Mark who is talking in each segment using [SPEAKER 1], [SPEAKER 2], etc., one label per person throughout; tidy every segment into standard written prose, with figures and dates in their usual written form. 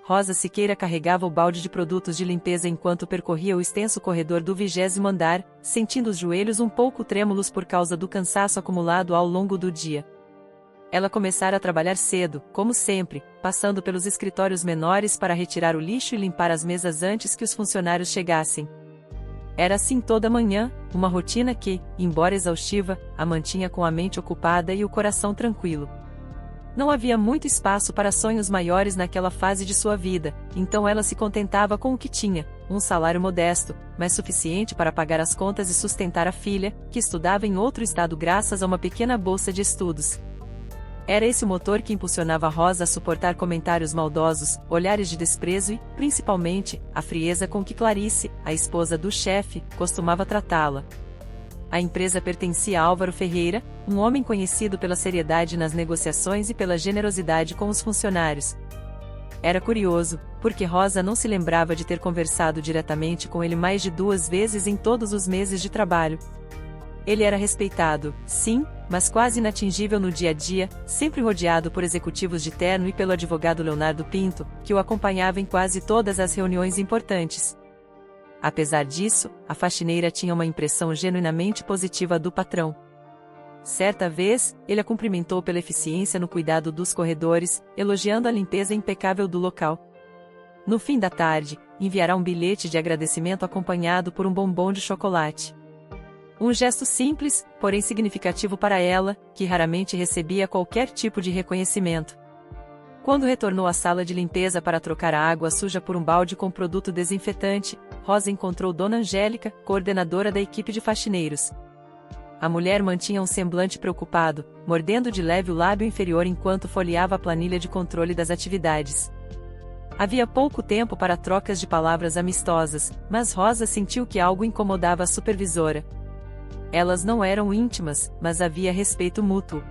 [SPEAKER 1] Rosa Siqueira carregava o balde de produtos de limpeza enquanto percorria o extenso corredor do 20º andar, sentindo os joelhos um pouco trêmulos por causa do cansaço acumulado ao longo do dia. Ela começara a trabalhar cedo, como sempre, passando pelos escritórios menores para retirar o lixo e limpar as mesas antes que os funcionários chegassem. Era assim toda manhã, uma rotina que, embora exaustiva, a mantinha com a mente ocupada e o coração tranquilo. Não havia muito espaço para sonhos maiores naquela fase de sua vida, então ela se contentava com o que tinha, um salário modesto, mas suficiente para pagar as contas e sustentar a filha, que estudava em outro estado graças a uma pequena bolsa de estudos. Era esse o motor que impulsionava Rosa a suportar comentários maldosos, olhares de desprezo e, principalmente, a frieza com que Clarice, a esposa do chefe, costumava tratá-la. A empresa pertencia a Álvaro Ferreira, um homem conhecido pela seriedade nas negociações e pela generosidade com os funcionários. Era curioso, porque Rosa não se lembrava de ter conversado diretamente com ele mais de 2 vezes em todos os meses de trabalho. Ele era respeitado, sim, mas quase inatingível no dia a dia, sempre rodeado por executivos de terno e pelo advogado Leonardo Pinto, que o acompanhava em quase todas as reuniões importantes. Apesar disso, a faxineira tinha uma impressão genuinamente positiva do patrão. Certa vez, ele a cumprimentou pela eficiência no cuidado dos corredores, elogiando a limpeza impecável do local. No fim da tarde, enviará um bilhete de agradecimento acompanhado por um bombom de chocolate. Um gesto simples, porém significativo para ela, que raramente recebia qualquer tipo de reconhecimento. Quando retornou à sala de limpeza para trocar a água suja por um balde com produto desinfetante, Rosa encontrou Dona Angélica, coordenadora da equipe de faxineiros. A mulher mantinha um semblante preocupado, mordendo de leve o lábio inferior enquanto folheava a planilha de controle das atividades. Havia pouco tempo para trocas de palavras amistosas, mas Rosa sentiu que algo incomodava a supervisora. Elas não eram íntimas, mas havia respeito mútuo.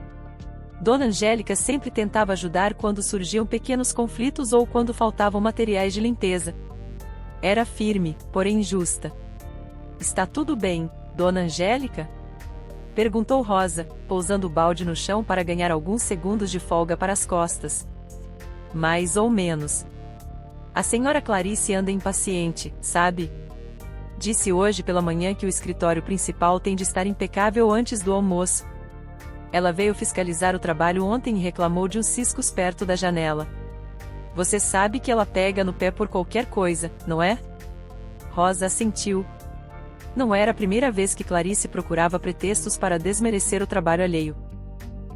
[SPEAKER 1] Dona Angélica sempre tentava ajudar quando surgiam pequenos conflitos ou quando faltavam materiais de limpeza. Era firme, porém justa. "Está tudo bem, Dona Angélica?" perguntou Rosa, pousando o balde no chão para ganhar alguns segundos de folga para as costas. "Mais ou menos. A senhora Clarice anda impaciente, sabe? Disse hoje pela manhã que o escritório principal tem de estar impecável antes do almoço. Ela veio fiscalizar o trabalho ontem e reclamou de uns ciscos perto da janela. Você sabe que ela pega no pé por qualquer coisa, não é?" Rosa assentiu. Não era a primeira vez que Clarice procurava pretextos para desmerecer o trabalho alheio.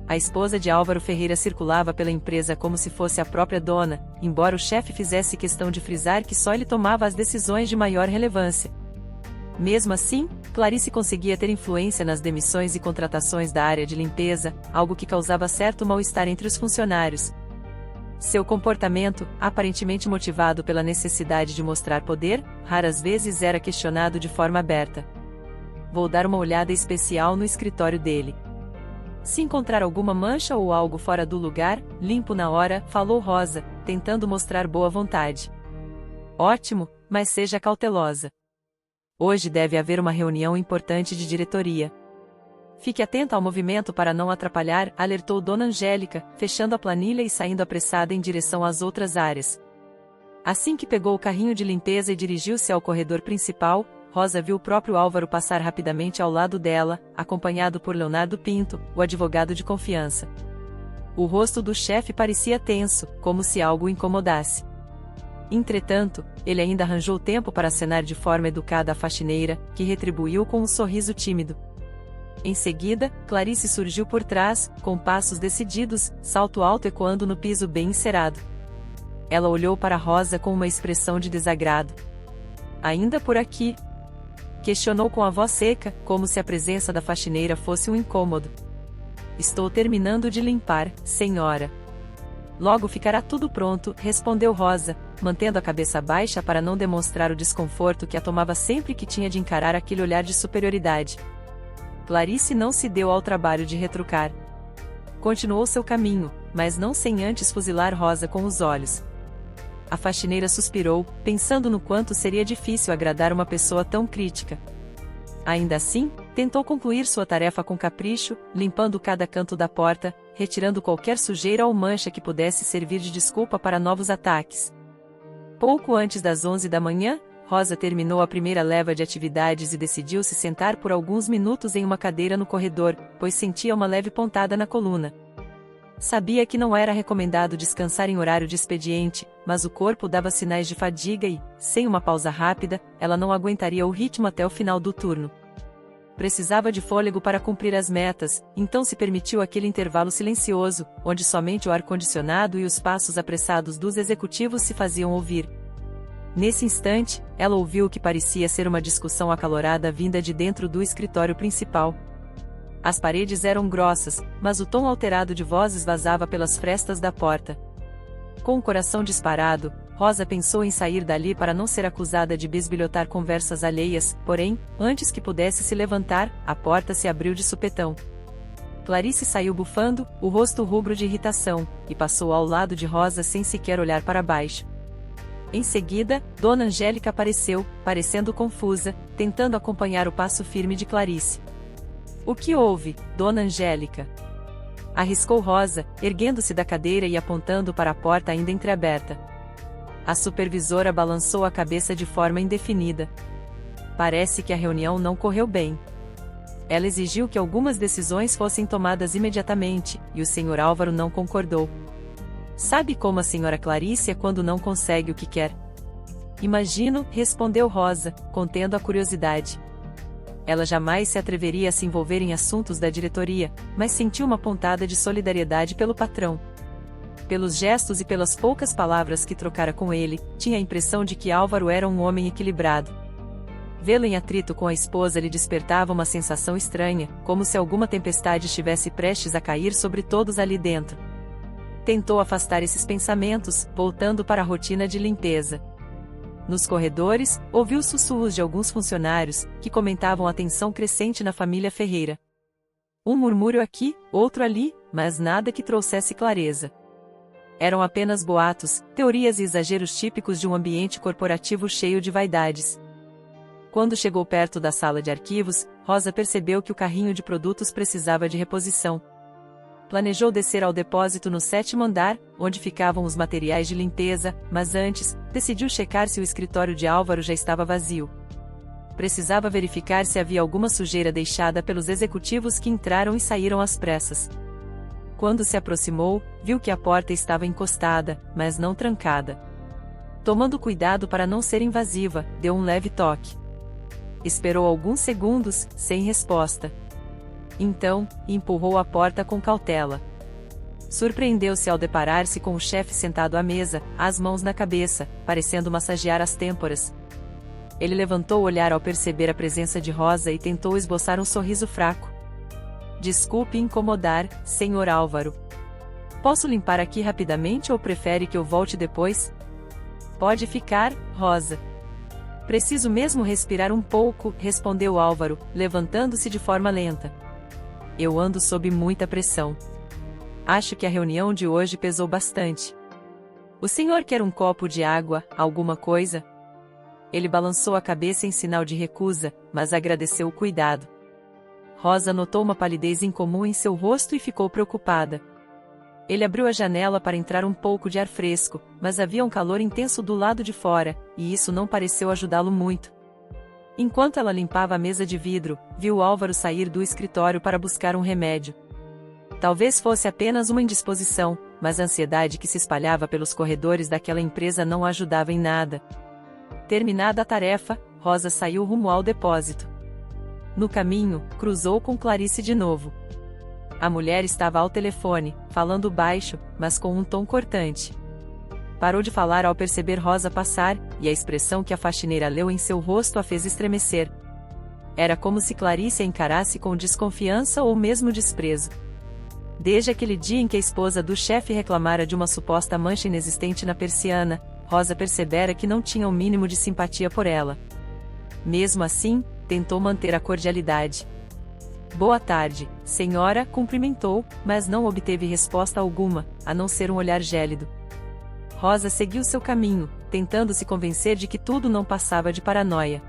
[SPEAKER 1] A esposa de Álvaro Ferreira circulava pela empresa como se fosse a própria dona, embora o chefe fizesse questão de frisar que só ele tomava as decisões de maior relevância. Mesmo assim, Clarice conseguia ter influência nas demissões e contratações da área de limpeza, algo que causava certo mal-estar entre os funcionários. Seu comportamento, aparentemente motivado pela necessidade de mostrar poder, raras vezes era questionado de forma aberta. "Vou dar uma olhada especial no escritório dele. Se encontrar alguma mancha ou algo fora do lugar, limpo na hora", falou Rosa, tentando mostrar boa vontade. "Ótimo, mas seja cautelosa. Hoje deve haver uma reunião importante de diretoria. Fique atenta ao movimento para não atrapalhar", alertou Dona Angélica, fechando a planilha e saindo apressada em direção às outras áreas. Assim que pegou o carrinho de limpeza e dirigiu-se ao corredor principal, Rosa viu o próprio Álvaro passar rapidamente ao lado dela, acompanhado por Leonardo Pinto, o advogado de confiança. O rosto do chefe parecia tenso, como se algo o incomodasse. Entretanto, ele ainda arranjou tempo para acenar de forma educada à faxineira, que retribuiu com um sorriso tímido. Em seguida, Clarice surgiu por trás, com passos decididos, salto alto ecoando no piso bem encerado. Ela olhou para Rosa com uma expressão de desagrado. "Ainda por aqui?" questionou com a voz seca, como se a presença da faxineira fosse um incômodo. "Estou terminando de limpar, senhora." "Logo ficará tudo pronto", respondeu Rosa, mantendo a cabeça baixa para não demonstrar o desconforto que a tomava sempre que tinha de encarar aquele olhar de superioridade. Clarice não se deu ao trabalho de retrucar. Continuou seu caminho, mas não sem antes fuzilar Rosa com os olhos. A faxineira suspirou, pensando no quanto seria difícil agradar uma pessoa tão crítica. Ainda assim, tentou concluir sua tarefa com capricho, limpando cada canto da porta, retirando qualquer sujeira ou mancha que pudesse servir de desculpa para novos ataques. Pouco antes das 11 da manhã, Rosa terminou a primeira leva de atividades e decidiu se sentar por alguns minutos em uma cadeira no corredor, pois sentia uma leve pontada na coluna. Sabia que não era recomendado descansar em horário de expediente, mas o corpo dava sinais de fadiga e, sem uma pausa rápida, ela não aguentaria o ritmo até o final do turno. Precisava de fôlego para cumprir as metas, então se permitiu aquele intervalo silencioso, onde somente o ar-condicionado e os passos apressados dos executivos se faziam ouvir. Nesse instante, ela ouviu o que parecia ser uma discussão acalorada vinda de dentro do escritório principal. As paredes eram grossas, mas o tom alterado de vozes vazava pelas frestas da porta. Com o coração disparado, Rosa pensou em sair dali para não ser acusada de bisbilhotar conversas alheias, porém, antes que pudesse se levantar, a porta se abriu de supetão. Clarice saiu bufando, o rosto rubro de irritação, e passou ao lado de Rosa sem sequer olhar para baixo. Em seguida, Dona Angélica apareceu, parecendo confusa, tentando acompanhar o passo firme de Clarice. "O que houve, Dona Angélica?" arriscou Rosa, erguendo-se da cadeira e apontando para a porta ainda entreaberta. A supervisora balançou a cabeça de forma indefinida. Parece que a reunião não correu bem. Ela exigiu que algumas decisões fossem tomadas imediatamente, e o Sr. Álvaro não concordou. "Sabe como a Sra. Clarice é quando não consegue o que quer?" "Imagino", respondeu Rosa, contendo a curiosidade. Ela jamais se atreveria a se envolver em assuntos da diretoria, mas sentiu uma pontada de solidariedade pelo patrão. Pelos gestos e pelas poucas palavras que trocara com ele, tinha a impressão de que Álvaro era um homem equilibrado. Vê-lo em atrito com a esposa lhe despertava uma sensação estranha, como se alguma tempestade estivesse prestes a cair sobre todos ali dentro. Tentou afastar esses pensamentos, voltando para a rotina de limpeza. Nos corredores, ouviu sussurros de alguns funcionários, que comentavam a tensão crescente na família Ferreira. Um murmúrio aqui, outro ali, mas nada que trouxesse clareza. Eram apenas boatos, teorias e exageros típicos de um ambiente corporativo cheio de vaidades. Quando chegou perto da sala de arquivos, Rosa percebeu que o carrinho de produtos precisava de reposição. Planejou descer ao depósito no 7º andar, onde ficavam os materiais de limpeza, mas antes, decidiu checar se o escritório de Álvaro já estava vazio. Precisava verificar se havia alguma sujeira deixada pelos executivos que entraram e saíram às pressas. Quando se aproximou, viu que a porta estava encostada, mas não trancada. Tomando cuidado para não ser invasiva, deu um leve toque. Esperou alguns segundos, sem resposta. Então, empurrou a porta com cautela. Surpreendeu-se ao deparar-se com o chefe sentado à mesa, as mãos na cabeça, parecendo massagear as têmporas. Ele levantou o olhar ao perceber a presença de Rosa e tentou esboçar um sorriso fraco. "Desculpe incomodar, Sr. Álvaro. Posso limpar aqui rapidamente ou prefere que eu volte depois?" "Pode ficar, Rosa." "Preciso mesmo respirar um pouco", respondeu Álvaro, levantando-se de forma lenta. "Eu ando sob muita pressão. Acho que a reunião de hoje pesou bastante. O senhor quer um copo de água, alguma coisa?" Ele balançou a cabeça em sinal de recusa, mas agradeceu o cuidado. Rosa notou uma palidez incomum em seu rosto e ficou preocupada. Ele abriu a janela para entrar um pouco de ar fresco, mas havia um calor intenso do lado de fora, e isso não pareceu ajudá-lo muito. Enquanto ela limpava a mesa de vidro, viu Álvaro sair do escritório para buscar um remédio. Talvez fosse apenas uma indisposição, mas a ansiedade que se espalhava pelos corredores daquela empresa não a ajudava em nada. Terminada a tarefa, Rosa saiu rumo ao depósito. No caminho, cruzou com Clarice de novo. A mulher estava ao telefone, falando baixo, mas com um tom cortante. Parou de falar ao perceber Rosa passar, e a expressão que a faxineira leu em seu rosto a fez estremecer. Era como se Clarice a encarasse com desconfiança ou mesmo desprezo. Desde aquele dia em que a esposa do chefe reclamara de uma suposta mancha inexistente na persiana, Rosa percebera que não tinha o mínimo de simpatia por ela. Mesmo assim, tentou manter a cordialidade. "Boa tarde, senhora", cumprimentou, mas não obteve resposta alguma, a não ser um olhar gélido. Rosa seguiu seu caminho, tentando se convencer de que tudo não passava de paranoia.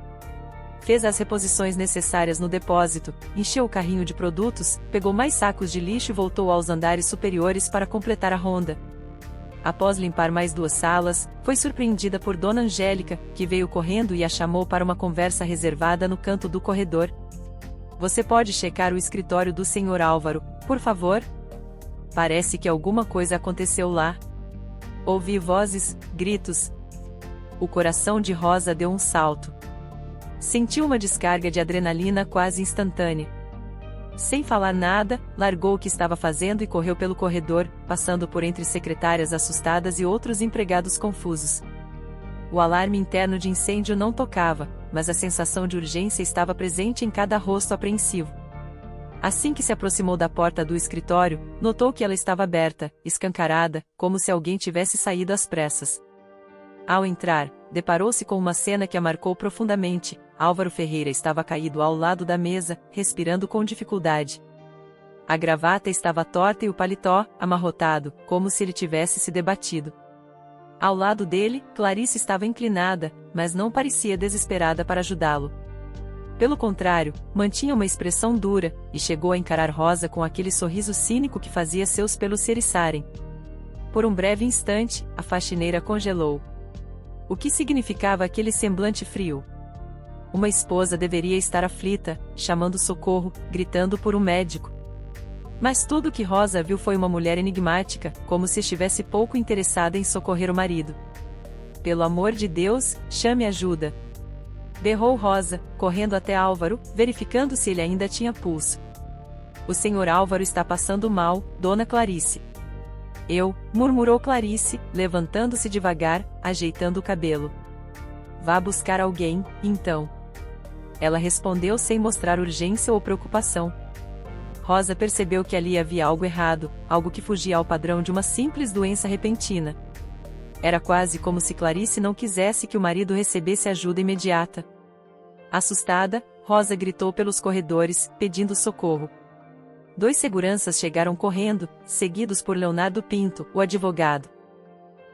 [SPEAKER 1] Fez as reposições necessárias no depósito, encheu o carrinho de produtos, pegou mais sacos de lixo e voltou aos andares superiores para completar a ronda. Após limpar mais 2 salas, foi surpreendida por Dona Angélica, que veio correndo e a chamou para uma conversa reservada no canto do corredor. Você pode checar o escritório do Sr. Álvaro, por favor? Parece que alguma coisa aconteceu lá. Ouvi vozes, gritos. O coração de Rosa deu um salto. Sentiu uma descarga de adrenalina quase instantânea. Sem falar nada, largou o que estava fazendo e correu pelo corredor, passando por entre secretárias assustadas e outros empregados confusos. O alarme interno de incêndio não tocava, mas a sensação de urgência estava presente em cada rosto apreensivo. Assim que se aproximou da porta do escritório, notou que ela estava aberta, escancarada, como se alguém tivesse saído às pressas. Ao entrar, deparou-se com uma cena que a marcou profundamente. Álvaro Ferreira estava caído ao lado da mesa, respirando com dificuldade. A gravata estava torta e o paletó, amarrotado, como se ele tivesse se debatido. Ao lado dele, Clarice estava inclinada, mas não parecia desesperada para ajudá-lo. Pelo contrário, mantinha uma expressão dura, e chegou a encarar Rosa com aquele sorriso cínico que fazia seus pelos se eriçarem. Por um breve instante, a faxineira congelou. O que significava aquele semblante frio? Uma esposa deveria estar aflita, chamando socorro, gritando por um médico. Mas tudo que Rosa viu foi uma mulher enigmática, como se estivesse pouco interessada em socorrer o marido. Pelo amor de Deus, chame ajuda! Berrou Rosa, correndo até Álvaro, verificando se ele ainda tinha pulso. O Sr. Álvaro está passando mal, Dona Clarice. Murmurou Clarice, levantando-se devagar, ajeitando o cabelo. Vá buscar alguém, então. Ela respondeu sem mostrar urgência ou preocupação. Rosa percebeu que ali havia algo errado, algo que fugia ao padrão de uma simples doença repentina. Era quase como se Clarice não quisesse que o marido recebesse ajuda imediata. Assustada, Rosa gritou pelos corredores, pedindo socorro. 2 seguranças chegaram correndo, seguidos por Leonardo Pinto, o advogado.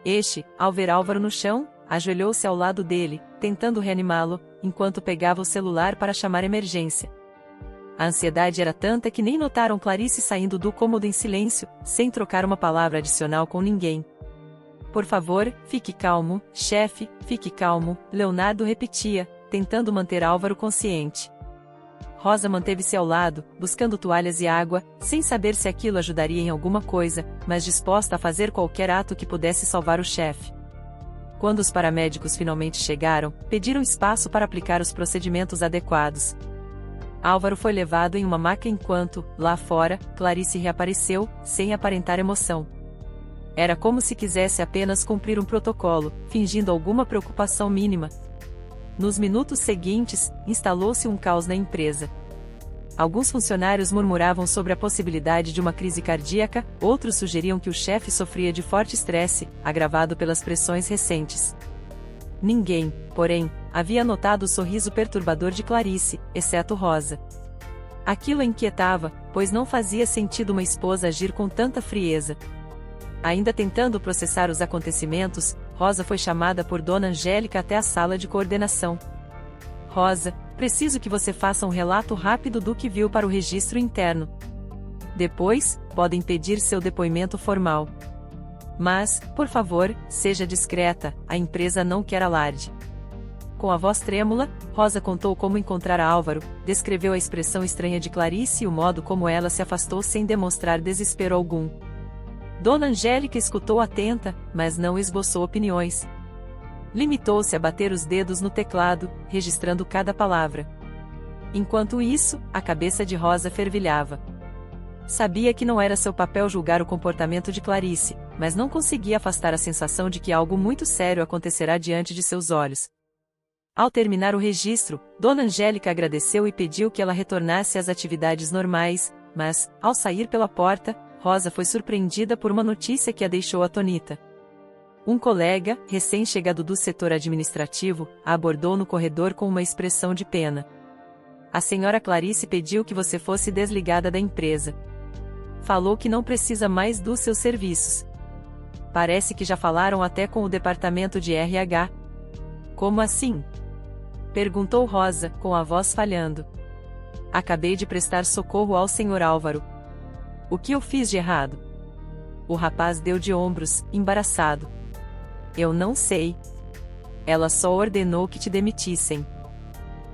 [SPEAKER 1] Este, ao ver Álvaro no chão, ajoelhou-se ao lado dele, tentando reanimá-lo, enquanto pegava o celular para chamar emergência. A ansiedade era tanta que nem notaram Clarice saindo do cômodo em silêncio, sem trocar uma palavra adicional com ninguém. Por favor, fique calmo, chefe, fique calmo, Leonardo repetia, tentando manter Álvaro consciente. Rosa manteve-se ao lado, buscando toalhas e água, sem saber se aquilo ajudaria em alguma coisa, mas disposta a fazer qualquer ato que pudesse salvar o chefe. Quando os paramédicos finalmente chegaram, pediram espaço para aplicar os procedimentos adequados. Álvaro foi levado em uma maca enquanto, lá fora, Clarice reapareceu, sem aparentar emoção. Era como se quisesse apenas cumprir um protocolo, fingindo alguma preocupação mínima. Nos minutos seguintes, instalou-se um caos na empresa. Alguns funcionários murmuravam sobre a possibilidade de uma crise cardíaca, outros sugeriam que o chefe sofria de forte estresse, agravado pelas pressões recentes. Ninguém, porém, havia notado o sorriso perturbador de Clarice, exceto Rosa. Aquilo a inquietava, pois não fazia sentido uma esposa agir com tanta frieza. Ainda tentando processar os acontecimentos, Rosa foi chamada por Dona Angélica até a sala de coordenação. Rosa, preciso que você faça um relato rápido do que viu para o registro interno. Depois, podem pedir seu depoimento formal. Mas, por favor, seja discreta, a empresa não quer alarde. Com a voz trêmula, Rosa contou como encontrara Álvaro, descreveu a expressão estranha de Clarice e o modo como ela se afastou sem demonstrar desespero algum. Dona Angélica escutou atenta, mas não esboçou opiniões. Limitou-se a bater os dedos no teclado, registrando cada palavra. Enquanto isso, a cabeça de Rosa fervilhava. Sabia que não era seu papel julgar o comportamento de Clarice, mas não conseguia afastar a sensação de que algo muito sério acontecerá diante de seus olhos. Ao terminar o registro, Dona Angélica agradeceu e pediu que ela retornasse às atividades normais, mas, ao sair pela porta, Rosa foi surpreendida por uma notícia que a deixou atonita. Um colega, recém-chegado do setor administrativo, a abordou no corredor com uma expressão de pena. A senhora Clarice pediu que você fosse desligada da empresa. Falou que não precisa mais dos seus serviços. Parece que já falaram até com o departamento de RH. Como assim? Perguntou Rosa, com a voz falhando. Acabei de prestar socorro ao Sr. Álvaro. O que eu fiz de errado? O rapaz deu de ombros, embaraçado. Eu não sei. Ela só ordenou que te demitissem.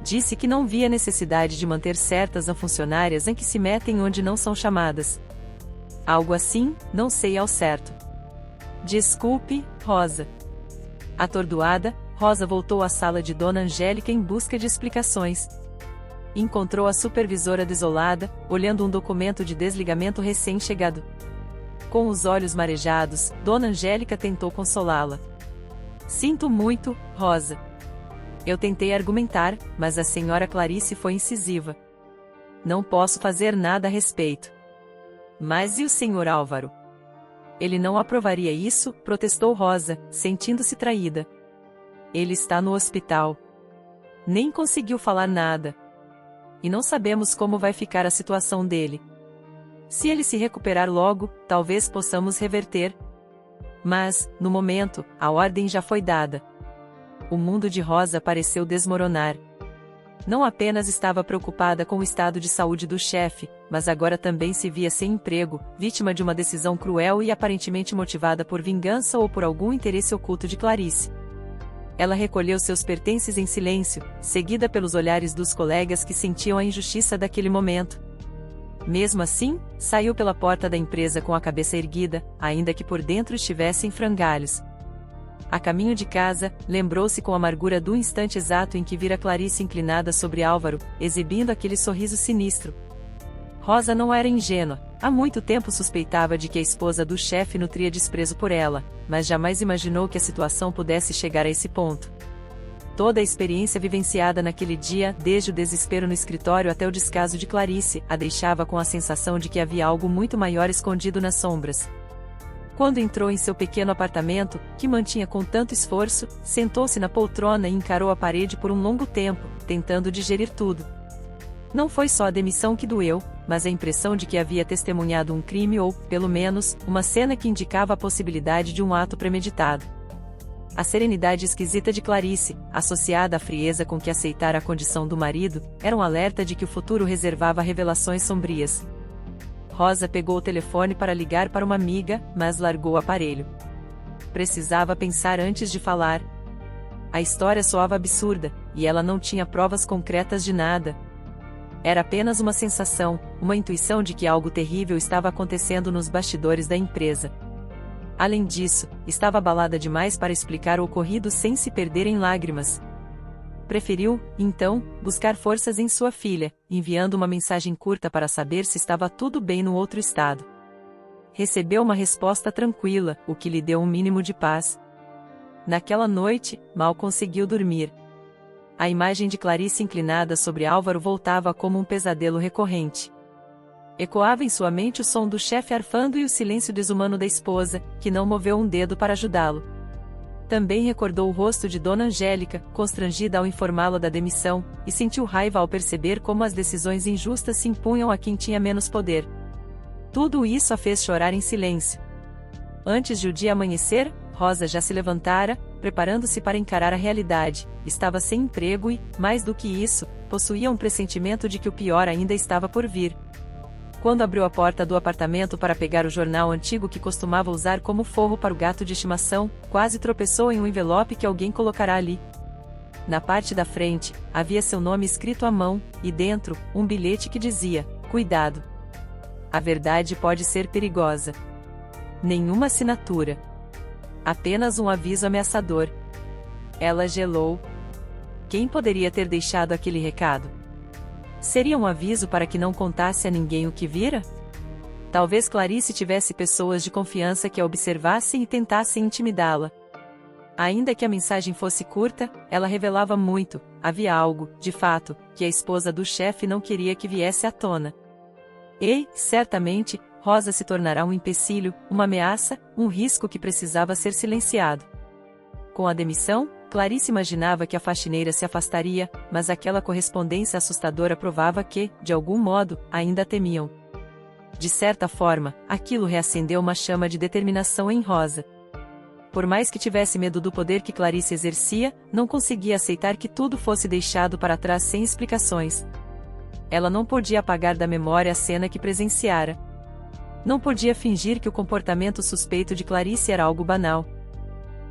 [SPEAKER 1] Disse que não via necessidade de manter certas funcionárias em que se metem onde não são chamadas. Algo assim, não sei ao certo. Desculpe, Rosa. Atordoada, Rosa voltou à sala de Dona Angélica em busca de explicações. Encontrou a supervisora desolada, olhando um documento de desligamento recém-chegado. Com os olhos marejados, Dona Angélica tentou consolá-la. Sinto muito, Rosa. Eu tentei argumentar, mas a senhora Clarice foi incisiva. Não posso fazer nada a respeito. Mas e o senhor Álvaro? Ele não aprovaria isso, protestou Rosa, sentindo-se traída. Ele está no hospital. Nem conseguiu falar nada. E não sabemos como vai ficar a situação dele. Se ele se recuperar logo, talvez possamos reverter. Mas, no momento, a ordem já foi dada. O mundo de Rosa pareceu desmoronar. Não apenas estava preocupada com o estado de saúde do chefe, mas agora também se via sem emprego, vítima de uma decisão cruel e aparentemente motivada por vingança ou por algum interesse oculto de Clarice. Ela recolheu seus pertences em silêncio, seguida pelos olhares dos colegas que sentiam a injustiça daquele momento. Mesmo assim, saiu pela porta da empresa com a cabeça erguida, ainda que por dentro estivesse em frangalhos. A caminho de casa, lembrou-se com amargura do instante exato em que vira Clarice inclinada sobre Álvaro, exibindo aquele sorriso sinistro. Rosa não era ingênua, há muito tempo suspeitava de que a esposa do chefe nutria desprezo por ela, mas jamais imaginou que a situação pudesse chegar a esse ponto. Toda a experiência vivenciada naquele dia, desde o desespero no escritório até o descaso de Clarice, a deixava com a sensação de que havia algo muito maior escondido nas sombras. Quando entrou em seu pequeno apartamento, que mantinha com tanto esforço, sentou-se na poltrona e encarou a parede por um longo tempo, tentando digerir tudo. Não foi só a demissão que doeu, mas a impressão de que havia testemunhado um crime ou, pelo menos, uma cena que indicava a possibilidade de um ato premeditado. A serenidade esquisita de Clarice, associada à frieza com que aceitara a condição do marido, era um alerta de que o futuro reservava revelações sombrias. Rosa pegou o telefone para ligar para uma amiga, mas largou o aparelho. Precisava pensar antes de falar. A história soava absurda, e ela não tinha provas concretas de nada. Era apenas uma sensação, uma intuição de que algo terrível estava acontecendo nos bastidores da empresa. Além disso, estava abalada demais para explicar o ocorrido sem se perder em lágrimas. Preferiu, então, buscar forças em sua filha, enviando uma mensagem curta para saber se estava tudo bem no outro estado. Recebeu uma resposta tranquila, o que lhe deu um mínimo de paz. Naquela noite, mal conseguiu dormir. A imagem de Clarice inclinada sobre Álvaro voltava como um pesadelo recorrente. Ecoava em sua mente o som do chefe arfando e o silêncio desumano da esposa, que não moveu um dedo para ajudá-lo. Também recordou o rosto de Dona Angélica, constrangida ao informá-la da demissão, e sentiu raiva ao perceber como as decisões injustas se impunham a quem tinha menos poder. Tudo isso a fez chorar em silêncio. Antes de o dia amanhecer, Rosa já se levantara, preparando-se para encarar a realidade. Estava sem emprego e, mais do que isso, possuía um pressentimento de que o pior ainda estava por vir. Quando abriu a porta do apartamento para pegar o jornal antigo que costumava usar como forro para o gato de estimação, quase tropeçou em um envelope que alguém colocará ali. Na parte da frente, havia seu nome escrito à mão, e dentro, um bilhete que dizia: "Cuidado. A verdade pode ser perigosa." Nenhuma assinatura. Apenas um aviso ameaçador. Ela gelou. Quem poderia ter deixado aquele recado? Seria um aviso para que não contasse a ninguém o que vira? Talvez Clarice tivesse pessoas de confiança que a observassem e tentassem intimidá-la. Ainda que a mensagem fosse curta, ela revelava muito. Havia algo, de fato, que a esposa do chefe não queria que viesse à tona. E, certamente, Rosa se tornará um empecilho, uma ameaça, um risco que precisava ser silenciado. Com a demissão, Clarice imaginava que a faxineira se afastaria, mas aquela correspondência assustadora provava que, de algum modo, ainda a temiam. De certa forma, aquilo reacendeu uma chama de determinação em Rosa. Por mais que tivesse medo do poder que Clarice exercia, não conseguia aceitar que tudo fosse deixado para trás sem explicações. Ela não podia apagar da memória a cena que presenciara. Não podia fingir que o comportamento suspeito de Clarice era algo banal.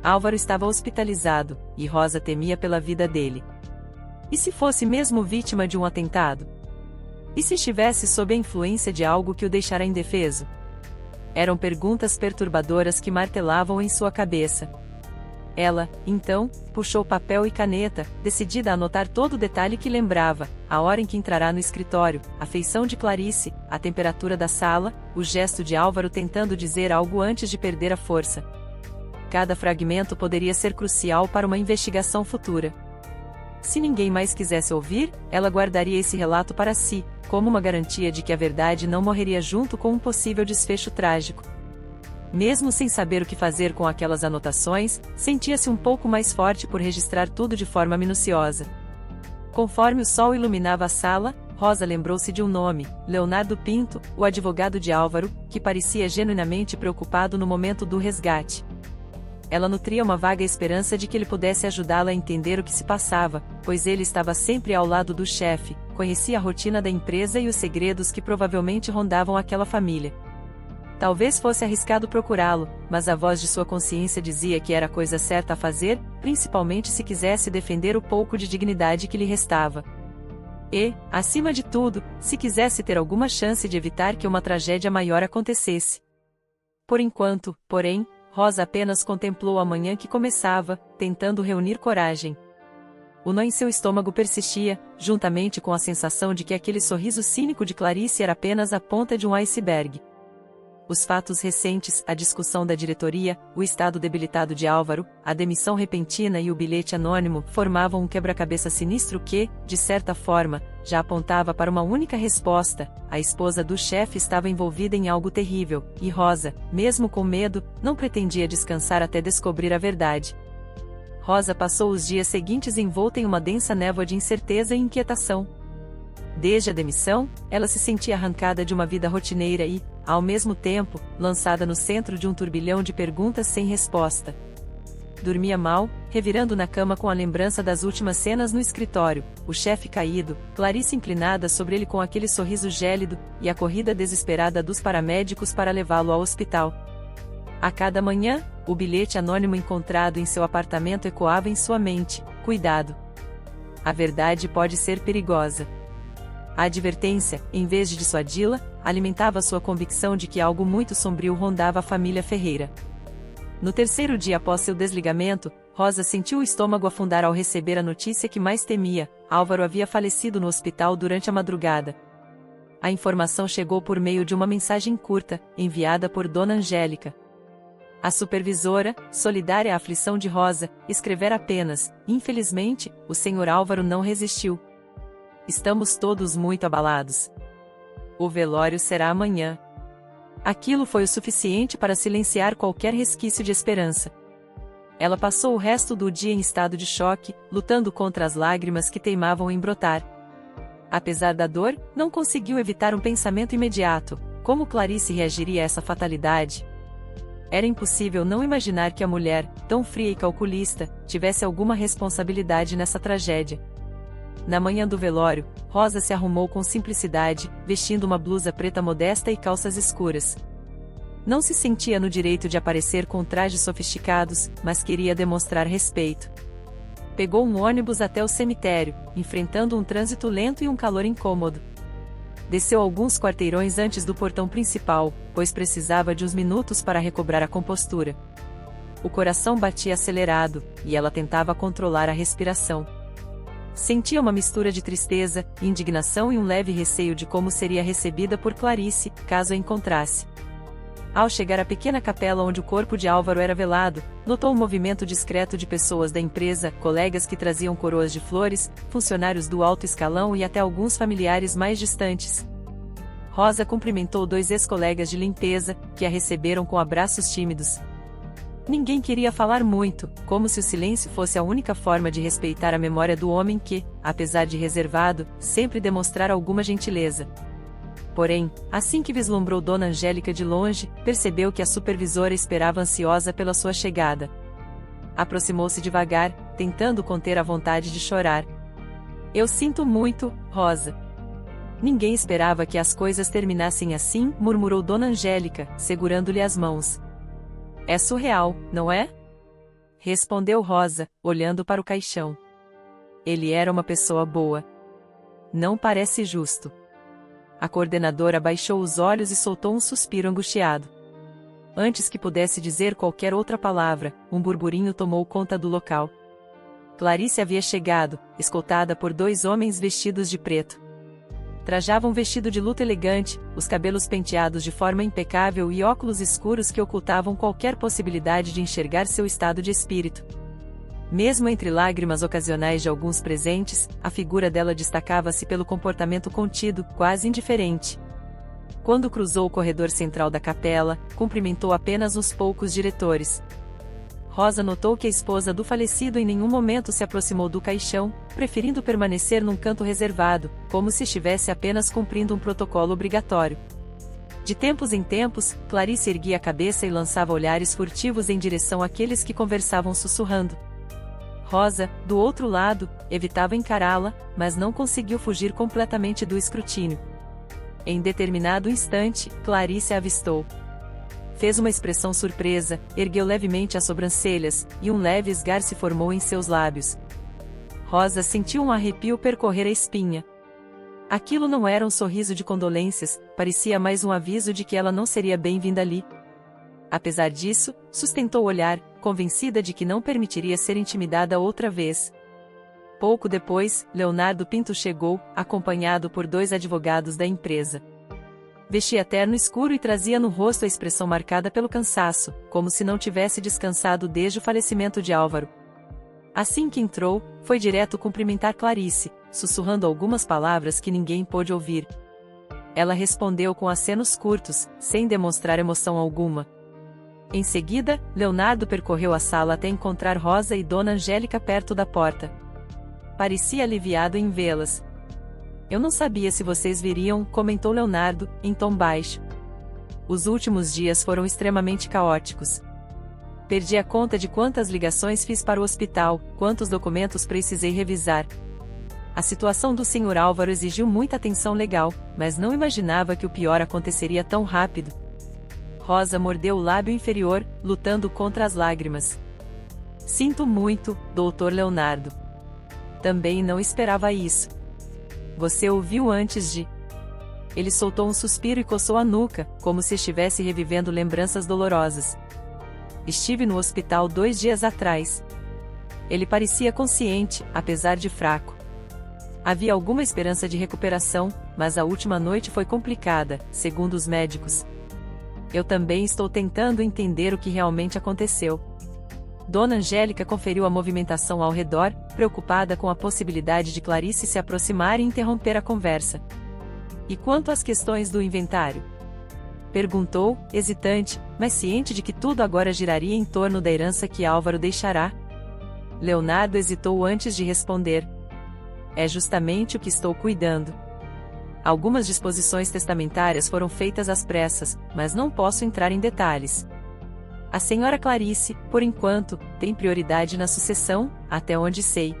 [SPEAKER 1] Álvaro estava hospitalizado, e Rosa temia pela vida dele. E se fosse mesmo vítima de um atentado? E se estivesse sob a influência de algo que o deixara indefeso? Eram perguntas perturbadoras que martelavam em sua cabeça. Ela, então, puxou papel e caneta, decidida a anotar todo o detalhe que lembrava: a hora em que entrará no escritório, a feição de Clarice, a temperatura da sala, o gesto de Álvaro tentando dizer algo antes de perder a força. Cada fragmento poderia ser crucial para uma investigação futura. Se ninguém mais quisesse ouvir, ela guardaria esse relato para si, como uma garantia de que a verdade não morreria junto com um possível desfecho trágico. Mesmo sem saber o que fazer com aquelas anotações, sentia-se um pouco mais forte por registrar tudo de forma minuciosa. Conforme o sol iluminava a sala, Rosa lembrou-se de um nome: Leonardo Pinto, o advogado de Álvaro, que parecia genuinamente preocupado no momento do resgate. Ela nutria uma vaga esperança de que ele pudesse ajudá-la a entender o que se passava, pois ele estava sempre ao lado do chefe, conhecia a rotina da empresa e os segredos que provavelmente rondavam aquela família. Talvez fosse arriscado procurá-lo, mas a voz de sua consciência dizia que era a coisa certa a fazer, principalmente se quisesse defender o pouco de dignidade que lhe restava. E, acima de tudo, se quisesse ter alguma chance de evitar que uma tragédia maior acontecesse. Por enquanto, porém, Rosa apenas contemplou a manhã que começava, tentando reunir coragem. O nó em seu estômago persistia, juntamente com a sensação de que aquele sorriso cínico de Clarice era apenas a ponta de um iceberg. Os fatos recentes, a discussão da diretoria, o estado debilitado de Álvaro, a demissão repentina e o bilhete anônimo formavam um quebra-cabeça sinistro que, de certa forma, já apontava para uma única resposta: a esposa do chefe estava envolvida em algo terrível, e Rosa, mesmo com medo, não pretendia descansar até descobrir a verdade. Rosa passou os dias seguintes envolta em uma densa névoa de incerteza e inquietação. Desde a demissão, ela se sentia arrancada de uma vida rotineira e, ao mesmo tempo, lançada no centro de um turbilhão de perguntas sem resposta. Dormia mal, revirando na cama com a lembrança das últimas cenas no escritório, o chefe caído, Clarice inclinada sobre ele com aquele sorriso gélido, e a corrida desesperada dos paramédicos para levá-lo ao hospital. A cada manhã, o bilhete anônimo encontrado em seu apartamento ecoava em sua mente: cuidado. A verdade pode ser perigosa. A advertência, em vez de dissuadi-la, alimentava sua convicção de que algo muito sombrio rondava a família Ferreira. No terceiro dia após seu desligamento, Rosa sentiu o estômago afundar ao receber a notícia que mais temia: Álvaro havia falecido no hospital durante a madrugada. A informação chegou por meio de uma mensagem curta, enviada por Dona Angélica. A supervisora, solidária à aflição de Rosa, escrevera apenas: infelizmente, o Sr. Álvaro não resistiu. Estamos todos muito abalados. O velório será amanhã. Aquilo foi o suficiente para silenciar qualquer resquício de esperança. Ela passou o resto do dia em estado de choque, lutando contra as lágrimas que teimavam em brotar. Apesar da dor, não conseguiu evitar um pensamento imediato: como Clarice reagiria a essa fatalidade? Era impossível não imaginar que a mulher, tão fria e calculista, tivesse alguma responsabilidade nessa tragédia. Na manhã do velório, Rosa se arrumou com simplicidade, vestindo uma blusa preta modesta e calças escuras. Não se sentia no direito de aparecer com trajes sofisticados, mas queria demonstrar respeito. Pegou um ônibus até o cemitério, enfrentando um trânsito lento e um calor incômodo. Desceu alguns quarteirões antes do portão principal, pois precisava de uns minutos para recobrar a compostura. O coração batia acelerado, e ela tentava controlar a respiração. Sentia uma mistura de tristeza, indignação e um leve receio de como seria recebida por Clarice, caso a encontrasse. Ao chegar à pequena capela onde o corpo de Álvaro era velado, notou um movimento discreto de pessoas da empresa, colegas que traziam coroas de flores, funcionários do alto escalão e até alguns familiares mais distantes. Rosa cumprimentou 2 ex-colegas de limpeza, que a receberam com abraços tímidos. Ninguém queria falar muito, como se o silêncio fosse a única forma de respeitar a memória do homem que, apesar de reservado, sempre demonstrara alguma gentileza. Porém, assim que vislumbrou Dona Angélica de longe, percebeu que a supervisora esperava ansiosa pela sua chegada. Aproximou-se devagar, tentando conter a vontade de chorar. "Eu sinto muito, Rosa." Ninguém esperava que as coisas terminassem assim, murmurou Dona Angélica, segurando-lhe as mãos. É surreal, não é? Respondeu Rosa, olhando para o caixão. Ele era uma pessoa boa. Não parece justo. A coordenadora baixou os olhos e soltou um suspiro angustiado. Antes que pudesse dizer qualquer outra palavra, um burburinho tomou conta do local. Clarice havia chegado, escoltada por 2 homens vestidos de preto. Trajava um vestido de luto elegante, os cabelos penteados de forma impecável e óculos escuros que ocultavam qualquer possibilidade de enxergar seu estado de espírito. Mesmo entre lágrimas ocasionais de alguns presentes, a figura dela destacava-se pelo comportamento contido, quase indiferente. Quando cruzou o corredor central da capela, cumprimentou apenas uns poucos diretores. Rosa notou que a esposa do falecido em nenhum momento se aproximou do caixão, preferindo permanecer num canto reservado, como se estivesse apenas cumprindo um protocolo obrigatório. De tempos em tempos, Clarice erguia a cabeça e lançava olhares furtivos em direção àqueles que conversavam sussurrando. Rosa, do outro lado, evitava encará-la, mas não conseguiu fugir completamente do escrutínio. Em determinado instante, Clarice a avistou. Fez uma expressão surpresa, ergueu levemente as sobrancelhas, e um leve esgar se formou em seus lábios. Rosa sentiu um arrepio percorrer a espinha. Aquilo não era um sorriso de condolências, parecia mais um aviso de que ela não seria bem-vinda ali. Apesar disso, sustentou o olhar, convencida de que não permitiria ser intimidada outra vez. Pouco depois, Leonardo Pinto chegou, acompanhado por 2 advogados da empresa. Vestia terno escuro e trazia no rosto a expressão marcada pelo cansaço, como se não tivesse descansado desde o falecimento de Álvaro. Assim que entrou, foi direto cumprimentar Clarice, sussurrando algumas palavras que ninguém pôde ouvir. Ela respondeu com acenos curtos, sem demonstrar emoção alguma. Em seguida, Leonardo percorreu a sala até encontrar Rosa e Dona Angélica perto da porta. Parecia aliviado em vê-las. Eu não sabia se vocês viriam, comentou Leonardo, em tom baixo. Os últimos dias foram extremamente caóticos. Perdi a conta de quantas ligações fiz para o hospital, quantos documentos precisei revisar. A situação do Sr. Álvaro exigiu muita atenção legal, mas não imaginava que o pior aconteceria tão rápido. Rosa mordeu o lábio inferior, lutando contra as lágrimas. Sinto muito, Dr. Leonardo. Também não esperava isso. Você ouviu antes de... Ele soltou um suspiro e coçou a nuca, como se estivesse revivendo lembranças dolorosas. Estive no hospital 2 dias atrás. Ele parecia consciente, apesar de fraco. Havia alguma esperança de recuperação, mas a última noite foi complicada, segundo os médicos. Eu também estou tentando entender o que realmente aconteceu. Dona Angélica conferiu a movimentação ao redor, preocupada com a possibilidade de Clarice se aproximar e interromper a conversa. E quanto às questões do inventário? Perguntou, hesitante, mas ciente de que tudo agora giraria em torno da herança que Álvaro deixará. Leonardo hesitou antes de responder. É justamente o que estou cuidando. Algumas disposições testamentárias foram feitas às pressas, mas não posso entrar em detalhes. A senhora Clarice, por enquanto, tem prioridade na sucessão, até onde sei.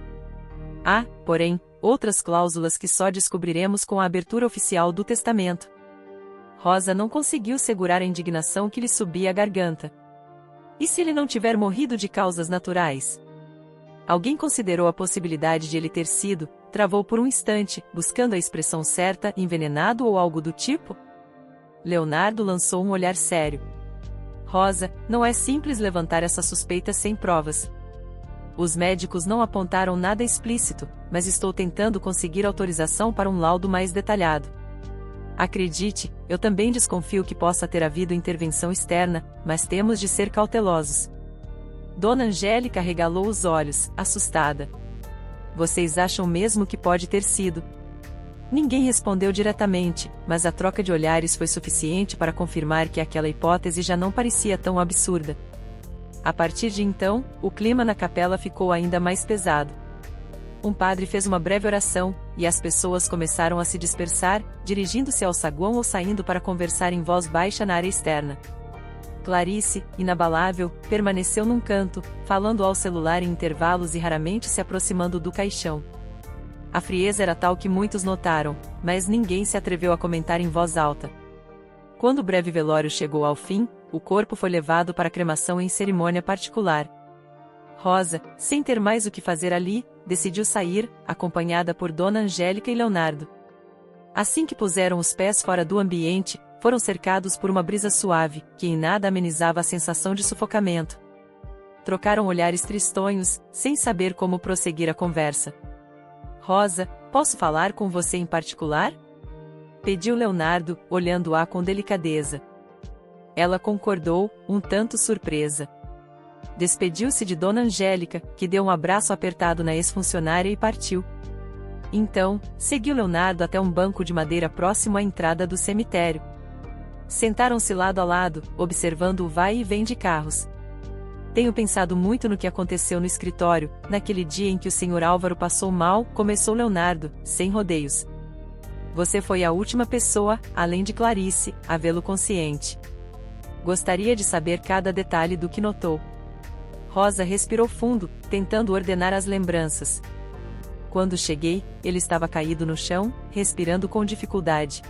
[SPEAKER 1] Há, porém, outras cláusulas que só descobriremos com a abertura oficial do testamento. Rosa não conseguiu segurar a indignação que lhe subia à garganta. E se ele não tiver morrido de causas naturais? Alguém considerou a possibilidade de ele ter sido, travou por um instante, buscando a expressão certa, envenenado ou algo do tipo? Leonardo lançou um olhar sério. Rosa, não é simples levantar essa suspeita sem provas. Os médicos não apontaram nada explícito, mas estou tentando conseguir autorização para um laudo mais detalhado. Acredite, eu também desconfio que possa ter havido intervenção externa, mas temos de ser cautelosos. Dona Angélica arregalou os olhos, assustada. Vocês acham mesmo que pode ter sido? Ninguém respondeu diretamente, mas a troca de olhares foi suficiente para confirmar que aquela hipótese já não parecia tão absurda. A partir de então, o clima na capela ficou ainda mais pesado. Um padre fez uma breve oração, e as pessoas começaram a se dispersar, dirigindo-se ao saguão ou saindo para conversar em voz baixa na área externa. Clarice, inabalável, permaneceu num canto, falando ao celular em intervalos e raramente se aproximando do caixão. A frieza era tal que muitos notaram, mas ninguém se atreveu a comentar em voz alta. Quando o breve velório chegou ao fim, o corpo foi levado para cremação em cerimônia particular. Rosa, sem ter mais o que fazer ali, decidiu sair, acompanhada por Dona Angélica e Leonardo. Assim que puseram os pés fora do ambiente, foram cercados por uma brisa suave, que em nada amenizava a sensação de sufocamento. Trocaram olhares tristonhos, sem saber como prosseguir a conversa. Rosa, posso falar com você em particular? Pediu Leonardo, olhando-a com delicadeza. Ela concordou, um tanto surpresa. Despediu-se de Dona Angélica, que deu um abraço apertado na ex-funcionária e partiu. Então, seguiu Leonardo até um banco de madeira próximo à entrada do cemitério. Sentaram-se lado a lado, observando o vai e vem de carros. Tenho pensado muito no que aconteceu no escritório, naquele dia em que o Sr. Álvaro passou mal, começou Leonardo, sem rodeios. Você foi a última pessoa, além de Clarice, a vê-lo consciente. Gostaria de saber cada detalhe do que notou. Rosa respirou fundo, tentando ordenar as lembranças. Quando cheguei, ele estava caído no chão, respirando com dificuldade.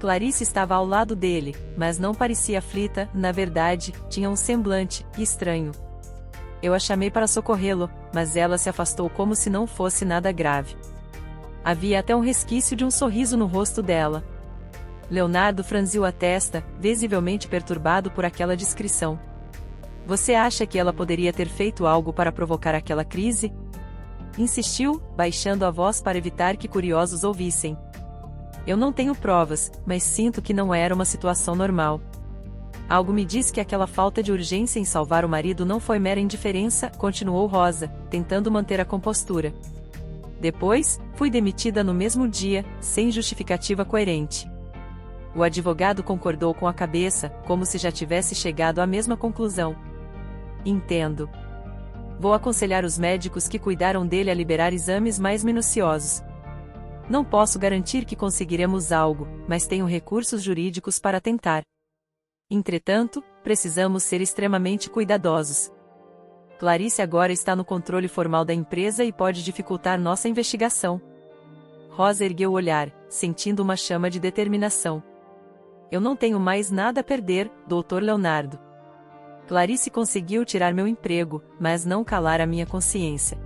[SPEAKER 1] Clarice estava ao lado dele, mas não parecia aflita, na verdade, tinha um semblante estranho. Eu a chamei para socorrê-lo, mas ela se afastou como se não fosse nada grave. Havia até um resquício de um sorriso no rosto dela. Leonardo franziu a testa, visivelmente perturbado por aquela descrição. Você acha que ela poderia ter feito algo para provocar aquela crise? Insistiu, baixando a voz para evitar que curiosos ouvissem. Eu não tenho provas, mas sinto que não era uma situação normal. Algo me diz que aquela falta de urgência em salvar o marido não foi mera indiferença, continuou Rosa, tentando manter a compostura. Depois, fui demitida no mesmo dia, sem justificativa coerente. O advogado concordou com a cabeça, como se já tivesse chegado à mesma conclusão. Entendo. Vou aconselhar os médicos que cuidaram dele a liberar exames mais minuciosos. Não posso garantir que conseguiremos algo, mas tenho recursos jurídicos para tentar. Entretanto, precisamos ser extremamente cuidadosos. Clarice agora está no controle formal da empresa e pode dificultar nossa investigação. Rosa ergueu o olhar, sentindo uma chama de determinação. Eu não tenho mais nada a perder, Dr. Leonardo. Clarice conseguiu tirar meu emprego, mas não calar a minha consciência.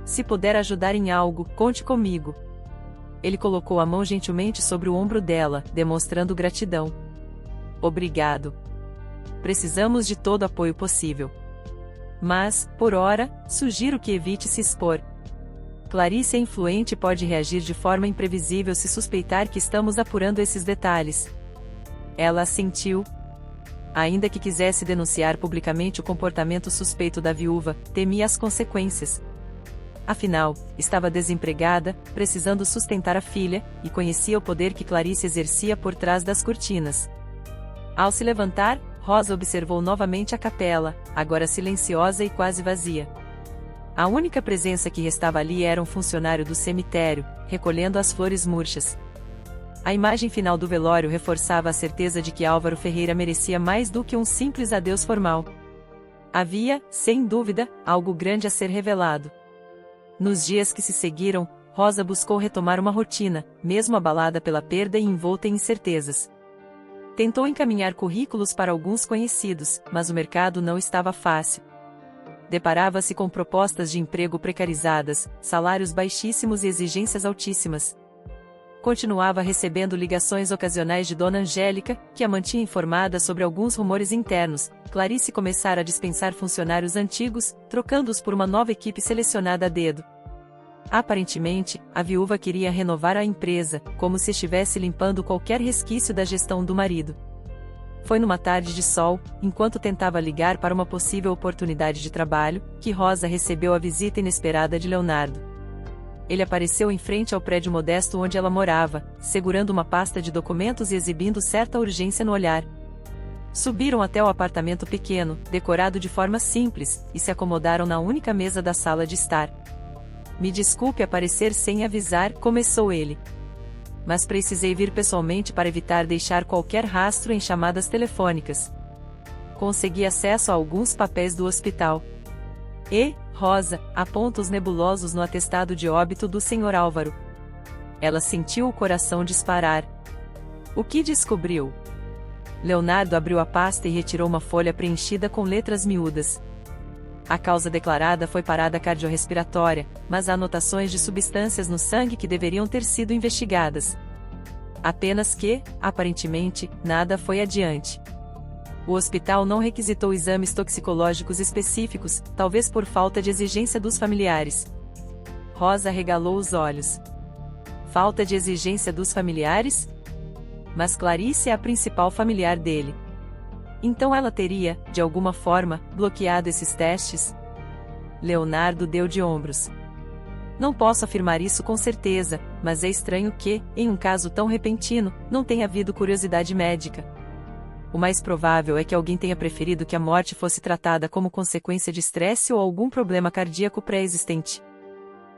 [SPEAKER 1] Se puder ajudar em algo, conte comigo. Ele colocou a mão gentilmente sobre o ombro dela, demonstrando gratidão. Obrigado. Precisamos de todo apoio possível. Mas, por ora, sugiro que evite se expor. Clarice é influente e pode reagir de forma imprevisível se suspeitar que estamos apurando esses detalhes. Ela assentiu. Ainda que quisesse denunciar publicamente o comportamento suspeito da viúva, temia as consequências. Afinal, estava desempregada, precisando sustentar a filha, e conhecia o poder que Clarice exercia por trás das cortinas. Ao se levantar, Rosa observou novamente a capela, agora silenciosa e quase vazia. A única presença que restava ali era um funcionário do cemitério, recolhendo as flores murchas. A imagem final do velório reforçava a certeza de que Álvaro Ferreira merecia mais do que um simples adeus formal. Havia, sem dúvida, algo grande a ser revelado. Nos dias que se seguiram, Rosa buscou retomar uma rotina, mesmo abalada pela perda e envolta em incertezas. Tentou encaminhar currículos para alguns conhecidos, mas o mercado não estava fácil. Deparava-se com propostas de emprego precarizadas, salários baixíssimos e exigências altíssimas. Continuava recebendo ligações ocasionais de Dona Angélica, que a mantinha informada sobre alguns rumores internos. Clarice começara a dispensar funcionários antigos, trocando-os por uma nova equipe selecionada a dedo. Aparentemente, a viúva queria renovar a empresa, como se estivesse limpando qualquer resquício da gestão do marido. Foi numa tarde de sol, enquanto tentava ligar para uma possível oportunidade de trabalho, que Rosa recebeu a visita inesperada de Leonardo. Ele apareceu em frente ao prédio modesto onde ela morava, segurando uma pasta de documentos e exibindo certa urgência no olhar. Subiram até o apartamento pequeno, decorado de forma simples, e se acomodaram na única mesa da sala de estar. Me desculpe aparecer sem avisar, começou ele. Mas precisei vir pessoalmente para evitar deixar qualquer rastro em chamadas telefônicas. Consegui acesso a alguns papéis do hospital. E, Rosa, há pontos nebulosos no atestado de óbito do Sr. Álvaro. Ela sentiu o coração disparar. O que descobriu? Leonardo abriu a pasta e retirou uma folha preenchida com letras miúdas. A causa declarada foi parada cardiorrespiratória, mas há anotações de substâncias no sangue que deveriam ter sido investigadas. Apenas que, aparentemente, nada foi adiante. O hospital não requisitou exames toxicológicos específicos, talvez por falta de exigência dos familiares. Rosa arregalou os olhos. Falta de exigência dos familiares? Mas Clarice é a principal familiar dele. Então ela teria, de alguma forma, bloqueado esses testes? Leonardo deu de ombros. Não posso afirmar isso com certeza, mas é estranho que, em um caso tão repentino, não tenha havido curiosidade médica. O mais provável é que alguém tenha preferido que a morte fosse tratada como consequência de estresse ou algum problema cardíaco pré-existente.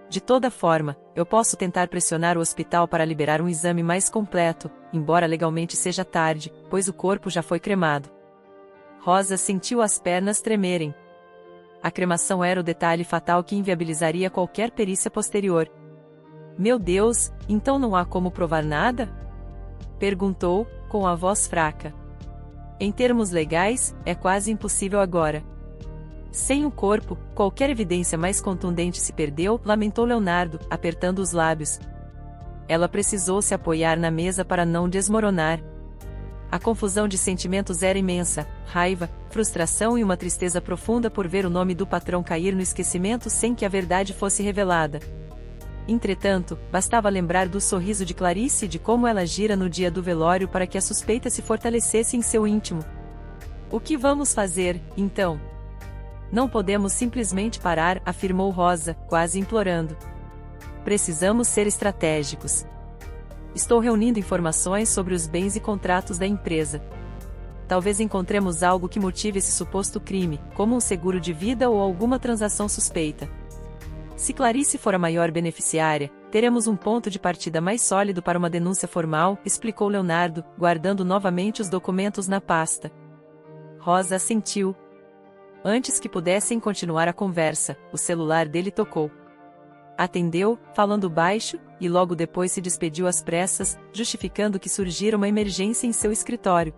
[SPEAKER 1] De toda forma, eu posso tentar pressionar o hospital para liberar um exame mais completo, embora legalmente seja tarde, pois o corpo já foi cremado. Rosa sentiu as pernas tremerem. A cremação era o detalhe fatal que inviabilizaria qualquer perícia posterior. Meu Deus, então não há como provar nada? Perguntou, com a voz fraca. Em termos legais, é quase impossível agora. Sem o corpo, qualquer evidência mais contundente se perdeu, lamentou Leonardo, apertando os lábios. Ela precisou se apoiar na mesa para não desmoronar. A confusão de sentimentos era imensa, raiva, frustração e uma tristeza profunda por ver o nome do patrão cair no esquecimento sem que a verdade fosse revelada. Entretanto, bastava lembrar do sorriso de Clarice e de como ela agira no dia do velório para que a suspeita se fortalecesse em seu íntimo. O que vamos fazer, então? Não podemos simplesmente parar, afirmou Rosa, quase implorando. Precisamos ser estratégicos. Estou reunindo informações sobre os bens e contratos da empresa. Talvez encontremos algo que motive esse suposto crime, como um seguro de vida ou alguma transação suspeita. Se Clarice for a maior beneficiária, teremos um ponto de partida mais sólido para uma denúncia formal, explicou Leonardo, guardando novamente os documentos na pasta. Rosa assentiu. Antes que pudessem continuar a conversa, o celular dele tocou. Atendeu, falando baixo, e logo depois se despediu às pressas, justificando que surgira uma emergência em seu escritório.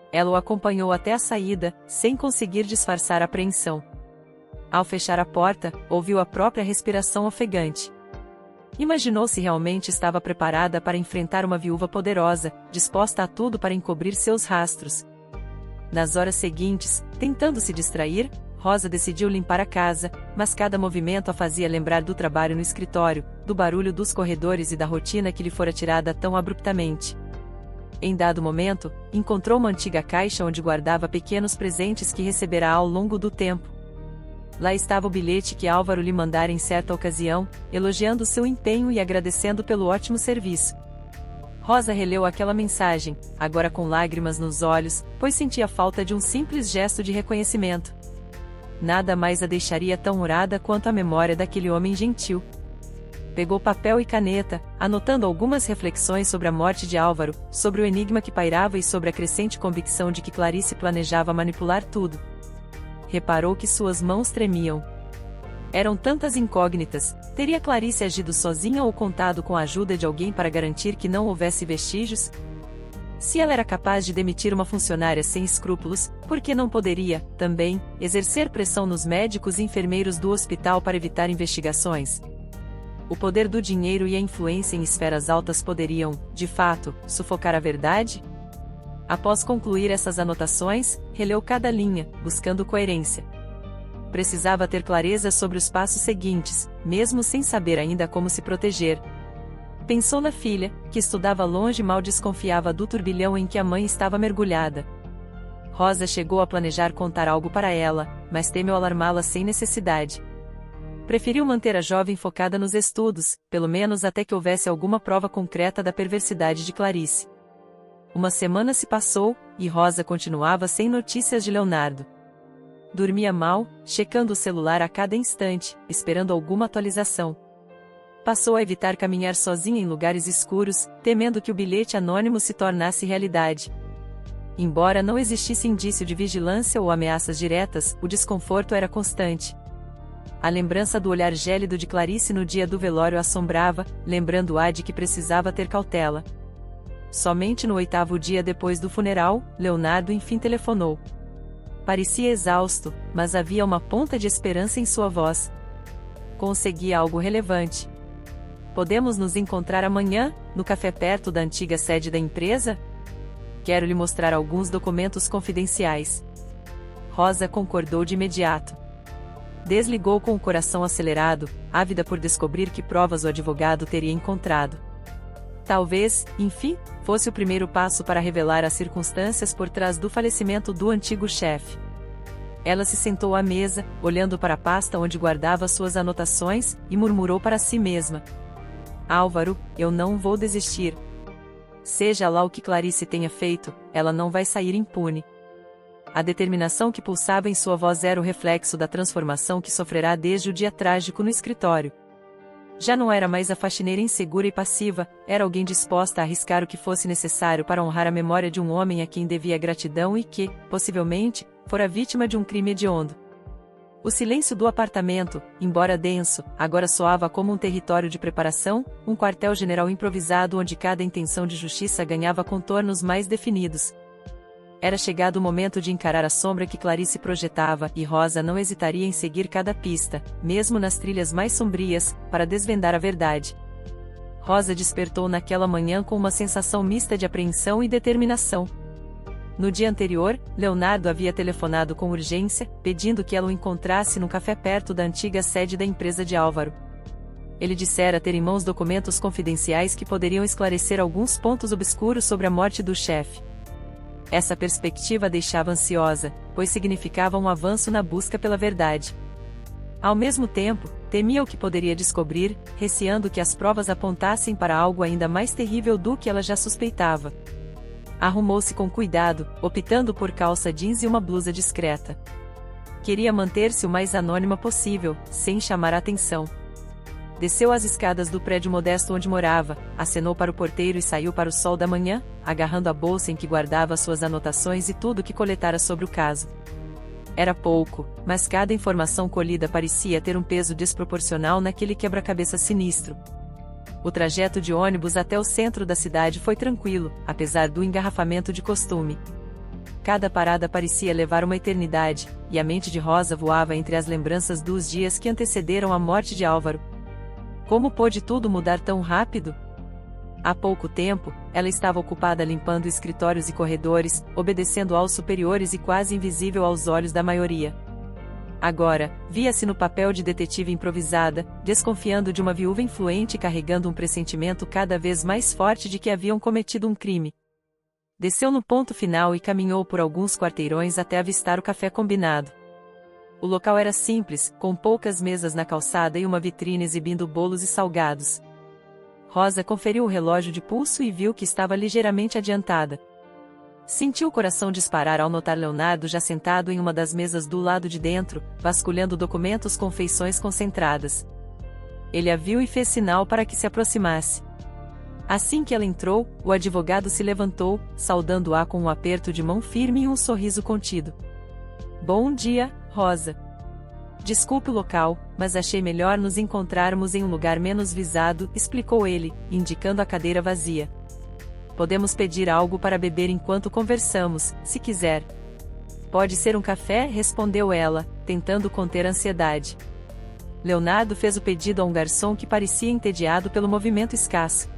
[SPEAKER 1] Ela o acompanhou até a saída, sem conseguir disfarçar a apreensão. Ao fechar a porta, ouviu a própria respiração ofegante. Imaginou se realmente estava preparada para enfrentar uma viúva poderosa, disposta a tudo para encobrir seus rastros. Nas horas seguintes, tentando se distrair, Rosa decidiu limpar a casa, mas cada movimento a fazia lembrar do trabalho no escritório, do barulho dos corredores e da rotina que lhe fora tirada tão abruptamente. Em dado momento, encontrou uma antiga caixa onde guardava pequenos presentes que receberá ao longo do tempo. Lá estava o bilhete que Álvaro lhe mandara em certa ocasião, elogiando seu empenho e agradecendo pelo ótimo serviço. Rosa releu aquela mensagem, agora com lágrimas nos olhos, pois sentia falta de um simples gesto de reconhecimento. Nada mais a deixaria tão murada quanto a memória daquele homem gentil. Pegou papel e caneta, anotando algumas reflexões sobre a morte de Álvaro, sobre o enigma que pairava e sobre a crescente convicção de que Clarice planejava manipular tudo. Reparou que suas mãos tremiam. Eram tantas incógnitas, teria Clarice agido sozinha ou contado com a ajuda de alguém para garantir que não houvesse vestígios? Se ela era capaz de demitir uma funcionária sem escrúpulos, por que não poderia, também, exercer pressão nos médicos e enfermeiros do hospital para evitar investigações? O poder do dinheiro e a influência em esferas altas poderiam, de fato, sufocar a verdade? Após concluir essas anotações, releu cada linha, buscando coerência. Precisava ter clareza sobre os passos seguintes, mesmo sem saber ainda como se proteger. Pensou na filha, que estudava longe e mal desconfiava do turbilhão em que a mãe estava mergulhada. Rosa chegou a planejar contar algo para ela, mas temeu alarmá-la sem necessidade. Preferiu manter a jovem focada nos estudos, pelo menos até que houvesse alguma prova concreta da perversidade de Clarice. Uma semana se passou, e Rosa continuava sem notícias de Leonardo. Dormia mal, checando o celular a cada instante, esperando alguma atualização. Passou a evitar caminhar sozinha em lugares escuros, temendo que o bilhete anônimo se tornasse realidade. Embora não existisse indício de vigilância ou ameaças diretas, o desconforto era constante. A lembrança do olhar gélido de Clarice no dia do velório assombrava, lembrando-a de que precisava ter cautela. Somente no 8º dia depois do funeral, Leonardo enfim telefonou. Parecia exausto, mas havia uma ponta de esperança em sua voz. Consegui algo relevante. Podemos nos encontrar amanhã, no café perto da antiga sede da empresa? Quero lhe mostrar alguns documentos confidenciais. Rosa concordou de imediato. Desligou com o coração acelerado, ávida por descobrir que provas o advogado teria encontrado. Talvez, enfim, fosse o primeiro passo para revelar as circunstâncias por trás do falecimento do antigo chefe. Ela se sentou à mesa, olhando para a pasta onde guardava suas anotações, e murmurou para si mesma: Álvaro, eu não vou desistir. Seja lá o que Clarice tenha feito, ela não vai sair impune. A determinação que pulsava em sua voz era o reflexo da transformação que sofrerá desde o dia trágico no escritório. Já não era mais a faxineira insegura e passiva, era alguém disposta a arriscar o que fosse necessário para honrar a memória de um homem a quem devia gratidão e que, possivelmente, fora vítima de um crime hediondo. O silêncio do apartamento, embora denso, agora soava como um território de preparação, um quartel-general improvisado onde cada intenção de justiça ganhava contornos mais definidos. Era chegado o momento de encarar a sombra que Clarice projetava, e Rosa não hesitaria em seguir cada pista, mesmo nas trilhas mais sombrias, para desvendar a verdade. Rosa despertou naquela manhã com uma sensação mista de apreensão e determinação. No dia anterior, Leonardo havia telefonado com urgência, pedindo que ela o encontrasse no café perto da antiga sede da empresa de Álvaro. Ele dissera ter em mãos documentos confidenciais que poderiam esclarecer alguns pontos obscuros sobre a morte do chefe. Essa perspectiva a deixava ansiosa, pois significava um avanço na busca pela verdade. Ao mesmo tempo, temia o que poderia descobrir, receando que as provas apontassem para algo ainda mais terrível do que ela já suspeitava. Arrumou-se com cuidado, optando por calça jeans e uma blusa discreta. Queria manter-se o mais anônima possível, sem chamar a atenção. Desceu as escadas do prédio modesto onde morava, acenou para o porteiro e saiu para o sol da manhã, agarrando a bolsa em que guardava suas anotações e tudo que coletara sobre o caso. Era pouco, mas cada informação colhida parecia ter um peso desproporcional naquele quebra-cabeça sinistro. O trajeto de ônibus até o centro da cidade foi tranquilo, apesar do engarrafamento de costume. Cada parada parecia levar uma eternidade, e a mente de Rosa voava entre as lembranças dos dias que antecederam a morte de Álvaro. Como pôde tudo mudar tão rápido? Há pouco tempo, ela estava ocupada limpando escritórios e corredores, obedecendo aos superiores e quase invisível aos olhos da maioria. Agora, via-se no papel de detetive improvisada, desconfiando de uma viúva influente e carregando um pressentimento cada vez mais forte de que haviam cometido um crime. Desceu no ponto final e caminhou por alguns quarteirões até avistar o café combinado. O local era simples, com poucas mesas na calçada e uma vitrine exibindo bolos e salgados. Rosa conferiu o relógio de pulso e viu que estava ligeiramente adiantada. Sentiu o coração disparar ao notar Leonardo já sentado em uma das mesas do lado de dentro, vasculhando documentos com feições concentradas. Ele a viu e fez sinal para que se aproximasse. Assim que ela entrou, o advogado se levantou, saudando-a com um aperto de mão firme e um sorriso contido. Bom dia, Rosa. Desculpe o local, mas achei melhor nos encontrarmos em um lugar menos visado, explicou ele, indicando a cadeira vazia. Podemos pedir algo para beber enquanto conversamos, se quiser. Pode ser um café, respondeu ela, tentando conter a ansiedade. Leonardo fez o pedido a um garçom que parecia entediado pelo movimento escasso.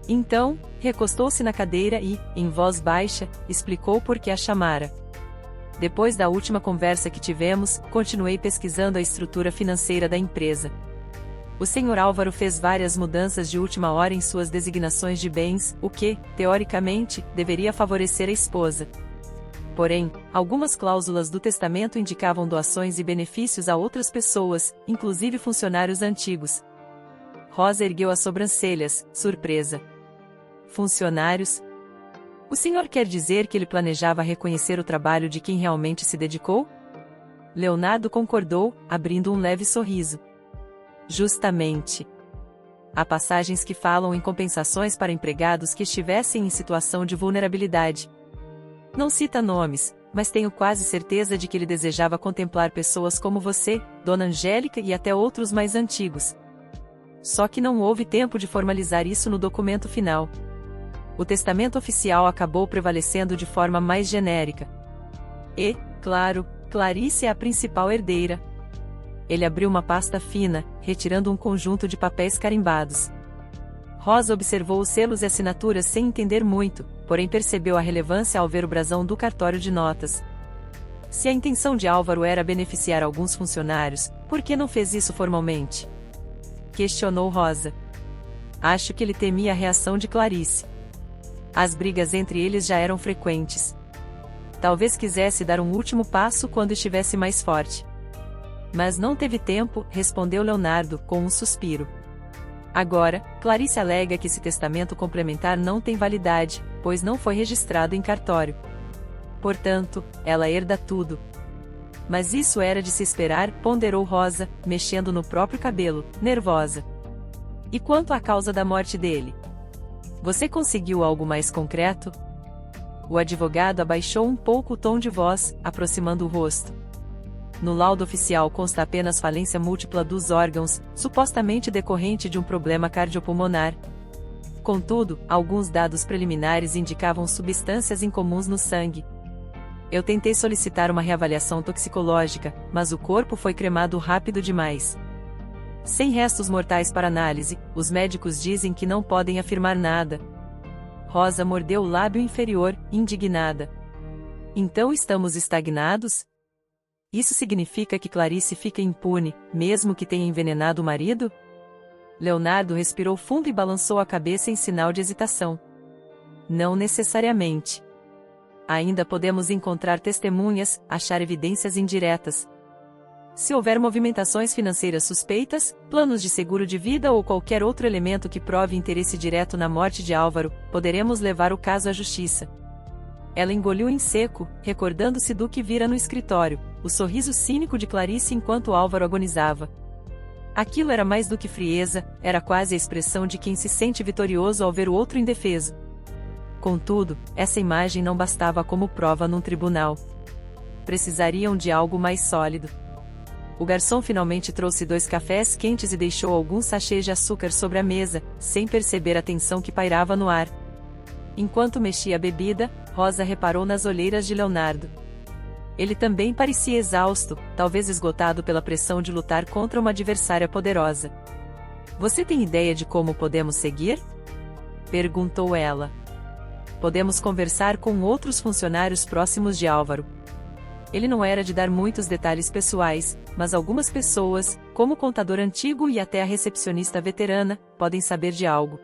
[SPEAKER 1] Então, recostou-se na cadeira e, em voz baixa, explicou por que a chamara. Depois da última conversa que tivemos, continuei pesquisando a estrutura financeira da empresa. O Sr. Álvaro fez várias mudanças de última hora em suas designações de bens, o que, teoricamente, deveria favorecer a esposa. Porém, algumas cláusulas do testamento indicavam doações e benefícios a outras pessoas, inclusive funcionários antigos. Rosa ergueu as sobrancelhas, surpresa. Funcionários? O senhor quer dizer que ele planejava reconhecer o trabalho de quem realmente se dedicou? Leonardo concordou, abrindo um leve sorriso. Justamente. Há passagens que falam em compensações para empregados que estivessem em situação de vulnerabilidade. Não cita nomes, mas tenho quase certeza de que ele desejava contemplar pessoas como você, Dona Angélica e até outros mais antigos. Só que não houve tempo de formalizar isso no documento final. O testamento oficial acabou prevalecendo de forma mais genérica. E, claro, Clarice é a principal herdeira. Ele abriu uma pasta fina, retirando um conjunto de papéis carimbados. Rosa observou os selos e assinaturas sem entender muito, porém percebeu a relevância ao ver o brasão do cartório de notas. Se a intenção de Álvaro era beneficiar alguns funcionários, por que não fez isso formalmente? Questionou Rosa. Acho que ele temia a reação de Clarice. As brigas entre eles já eram frequentes. Talvez quisesse dar um último passo quando estivesse mais forte. Mas não teve tempo, respondeu Leonardo, com um suspiro. Agora, Clarice alega que esse testamento complementar não tem validade, pois não foi registrado em cartório. Portanto, ela herda tudo. Mas isso era de se esperar, ponderou Rosa, mexendo no próprio cabelo, nervosa. E quanto à causa da morte dele? Você conseguiu algo mais concreto? O advogado abaixou um pouco o tom de voz, aproximando o rosto. No laudo oficial consta apenas falência múltipla dos órgãos, supostamente decorrente de um problema cardiopulmonar. Contudo, alguns dados preliminares indicavam substâncias incomuns no sangue. Eu tentei solicitar uma reavaliação toxicológica, mas o corpo foi cremado rápido demais. Sem restos mortais para análise, os médicos dizem que não podem afirmar nada. Rosa mordeu o lábio inferior, indignada. Então estamos estagnados? Isso significa que Clarice fica impune, mesmo que tenha envenenado o marido? Leonardo respirou fundo e balançou a cabeça em sinal de hesitação. Não necessariamente. Ainda podemos encontrar testemunhas, achar evidências indiretas. Se houver movimentações financeiras suspeitas, planos de seguro de vida ou qualquer outro elemento que prove interesse direto na morte de Álvaro, poderemos levar o caso à justiça. Ela engoliu em seco, recordando-se do que vira no escritório, o sorriso cínico de Clarice enquanto Álvaro agonizava. Aquilo era mais do que frieza, era quase a expressão de quem se sente vitorioso ao ver o outro indefeso. Contudo, essa imagem não bastava como prova num tribunal. Precisariam de algo mais sólido. O garçom finalmente trouxe 2 cafés quentes e deixou alguns sachês de açúcar sobre a mesa, sem perceber a tensão que pairava no ar. Enquanto mexia a bebida, Rosa reparou nas olheiras de Leonardo. Ele também parecia exausto, talvez esgotado pela pressão de lutar contra uma adversária poderosa. Você tem ideia de como podemos seguir? Perguntou ela. Podemos conversar com outros funcionários próximos de Álvaro. Ele não era de dar muitos detalhes pessoais, mas algumas pessoas, como o contador antigo e até a recepcionista veterana, podem saber de algo.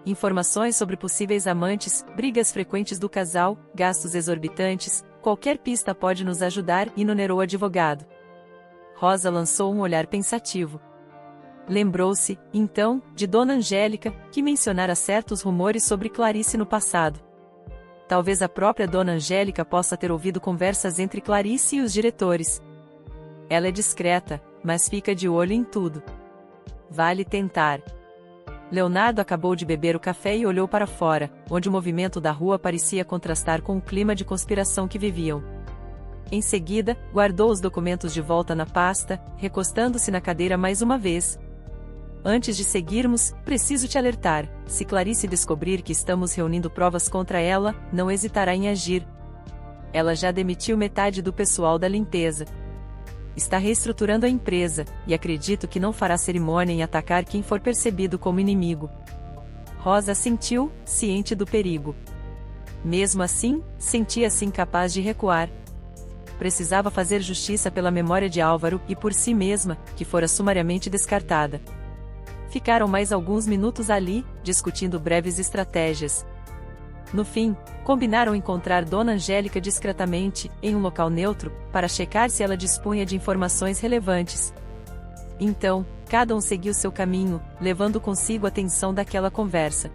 [SPEAKER 1] Informações sobre possíveis amantes, brigas frequentes do casal, gastos exorbitantes, qualquer pista pode nos ajudar, inunerou o advogado. Rosa lançou um olhar pensativo. Lembrou-se, então, de Dona Angélica, que mencionara certos rumores sobre Clarice no passado. Talvez a própria Dona Angélica possa ter ouvido conversas entre Clarice e os diretores. Ela é discreta, mas fica de olho em tudo. Vale tentar. Leonardo acabou de beber o café e olhou para fora, onde o movimento da rua parecia contrastar com o clima de conspiração que viviam. Em seguida, guardou os documentos de volta na pasta, recostando-se na cadeira mais uma vez. Antes de seguirmos, preciso te alertar, se Clarice descobrir que estamos reunindo provas contra ela, não hesitará em agir. Ela já demitiu metade do pessoal da limpeza. Está reestruturando a empresa, e acredito que não fará cerimônia em atacar quem for percebido como inimigo. Rosa assentiu, ciente do perigo. Mesmo assim, sentia-se incapaz de recuar. Precisava fazer justiça pela memória de Álvaro e por si mesma, que fora sumariamente descartada. Ficaram mais alguns minutos ali, discutindo breves estratégias. No fim, combinaram encontrar Dona Angélica discretamente, em um local neutro, para checar se ela dispunha de informações relevantes. Então, cada um seguiu seu caminho, levando consigo a tensão daquela conversa.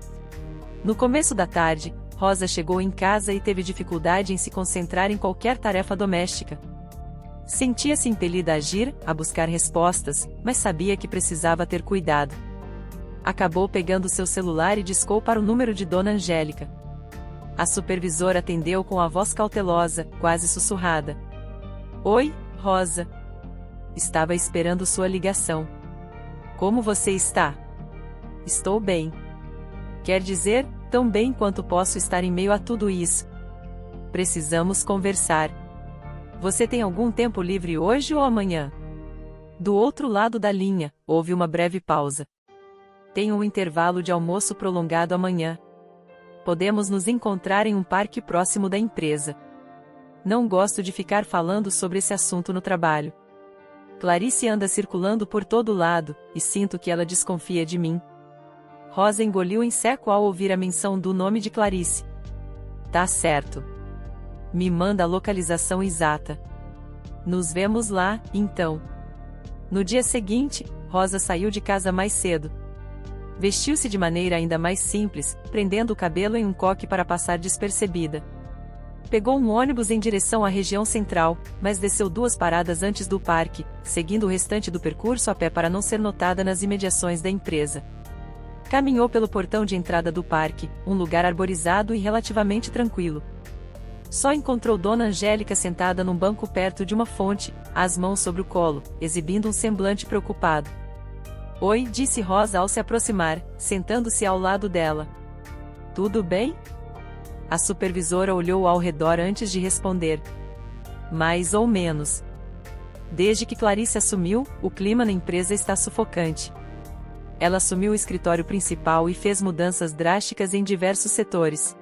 [SPEAKER 1] No começo da tarde, Rosa chegou em casa e teve dificuldade em se concentrar em qualquer tarefa doméstica. Sentia-se impelida a agir, a buscar respostas, mas sabia que precisava ter cuidado. Acabou pegando seu celular e discou para o número de Dona Angélica. A supervisora atendeu com a voz cautelosa, quase sussurrada. Oi, Rosa. Estava esperando sua ligação. Como você está? Estou bem. Quer dizer, tão bem quanto posso estar em meio a tudo isso. Precisamos conversar. Você tem algum tempo livre hoje ou amanhã? Do outro lado da linha, houve uma breve pausa. Tenho um intervalo de almoço prolongado amanhã. Podemos nos encontrar em um parque próximo da empresa. Não gosto de ficar falando sobre esse assunto no trabalho. Clarice anda circulando por todo lado, e sinto que ela desconfia de mim. Rosa engoliu em seco ao ouvir a menção do nome de Clarice. Tá certo. Me manda a localização exata. Nos vemos lá, então. No dia seguinte, Rosa saiu de casa mais cedo. Vestiu-se de maneira ainda mais simples, prendendo o cabelo em um coque para passar despercebida. Pegou um ônibus em direção à região central, mas desceu 2 paradas antes do parque, seguindo o restante do percurso a pé para não ser notada nas imediações da empresa. Caminhou pelo portão de entrada do parque, um lugar arborizado e relativamente tranquilo. Só encontrou Dona Angélica sentada num banco perto de uma fonte, as mãos sobre o colo, exibindo um semblante preocupado. Oi, disse Rosa ao se aproximar, sentando-se ao lado dela. Tudo bem? A supervisora olhou ao redor antes de responder. Mais ou menos. Desde que Clarice assumiu, o clima na empresa está sufocante. Ela assumiu o escritório principal e fez mudanças drásticas em diversos setores.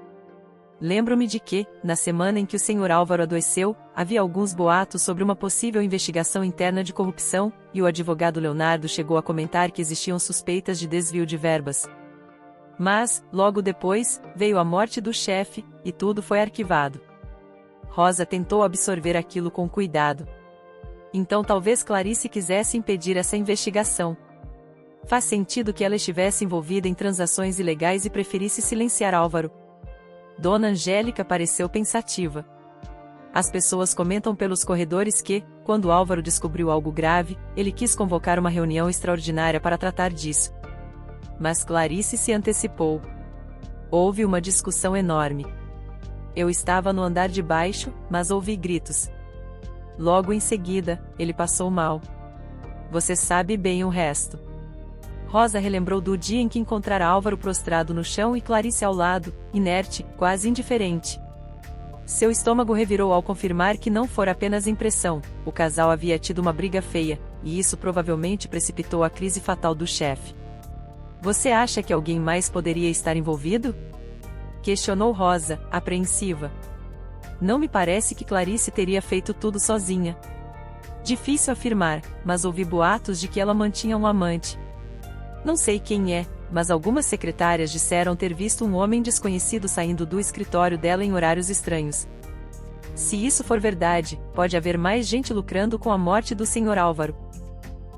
[SPEAKER 1] Lembro-me de que, na semana em que o Sr. Álvaro adoeceu, havia alguns boatos sobre uma possível investigação interna de corrupção, e o advogado Leonardo chegou a comentar que existiam suspeitas de desvio de verbas. Mas, logo depois, veio a morte do chefe, e tudo foi arquivado. Rosa tentou absorver aquilo com cuidado. Então talvez Clarice quisesse impedir essa investigação. Faz sentido que ela estivesse envolvida em transações ilegais e preferisse silenciar Álvaro. Dona Angélica pareceu pensativa. As pessoas comentam pelos corredores que, quando Álvaro descobriu algo grave, ele quis convocar uma reunião extraordinária para tratar disso. Mas Clarice se antecipou. Houve uma discussão enorme. Eu estava no andar de baixo, mas ouvi gritos. Logo em seguida, ele passou mal. Você sabe bem o resto. Rosa relembrou do dia em que encontrara Álvaro prostrado no chão e Clarice ao lado, inerte, quase indiferente. Seu estômago revirou ao confirmar que não fora apenas impressão, o casal havia tido uma briga feia, e isso provavelmente precipitou a crise fatal do chefe. Você acha que alguém mais poderia estar envolvido? Questionou Rosa, apreensiva. Não me parece que Clarice teria feito tudo sozinha. Difícil afirmar, mas ouvi boatos de que ela mantinha um amante. Não sei quem é, mas algumas secretárias disseram ter visto um homem desconhecido saindo do escritório dela em horários estranhos. Se isso for verdade, pode haver mais gente lucrando com a morte do Sr. Álvaro.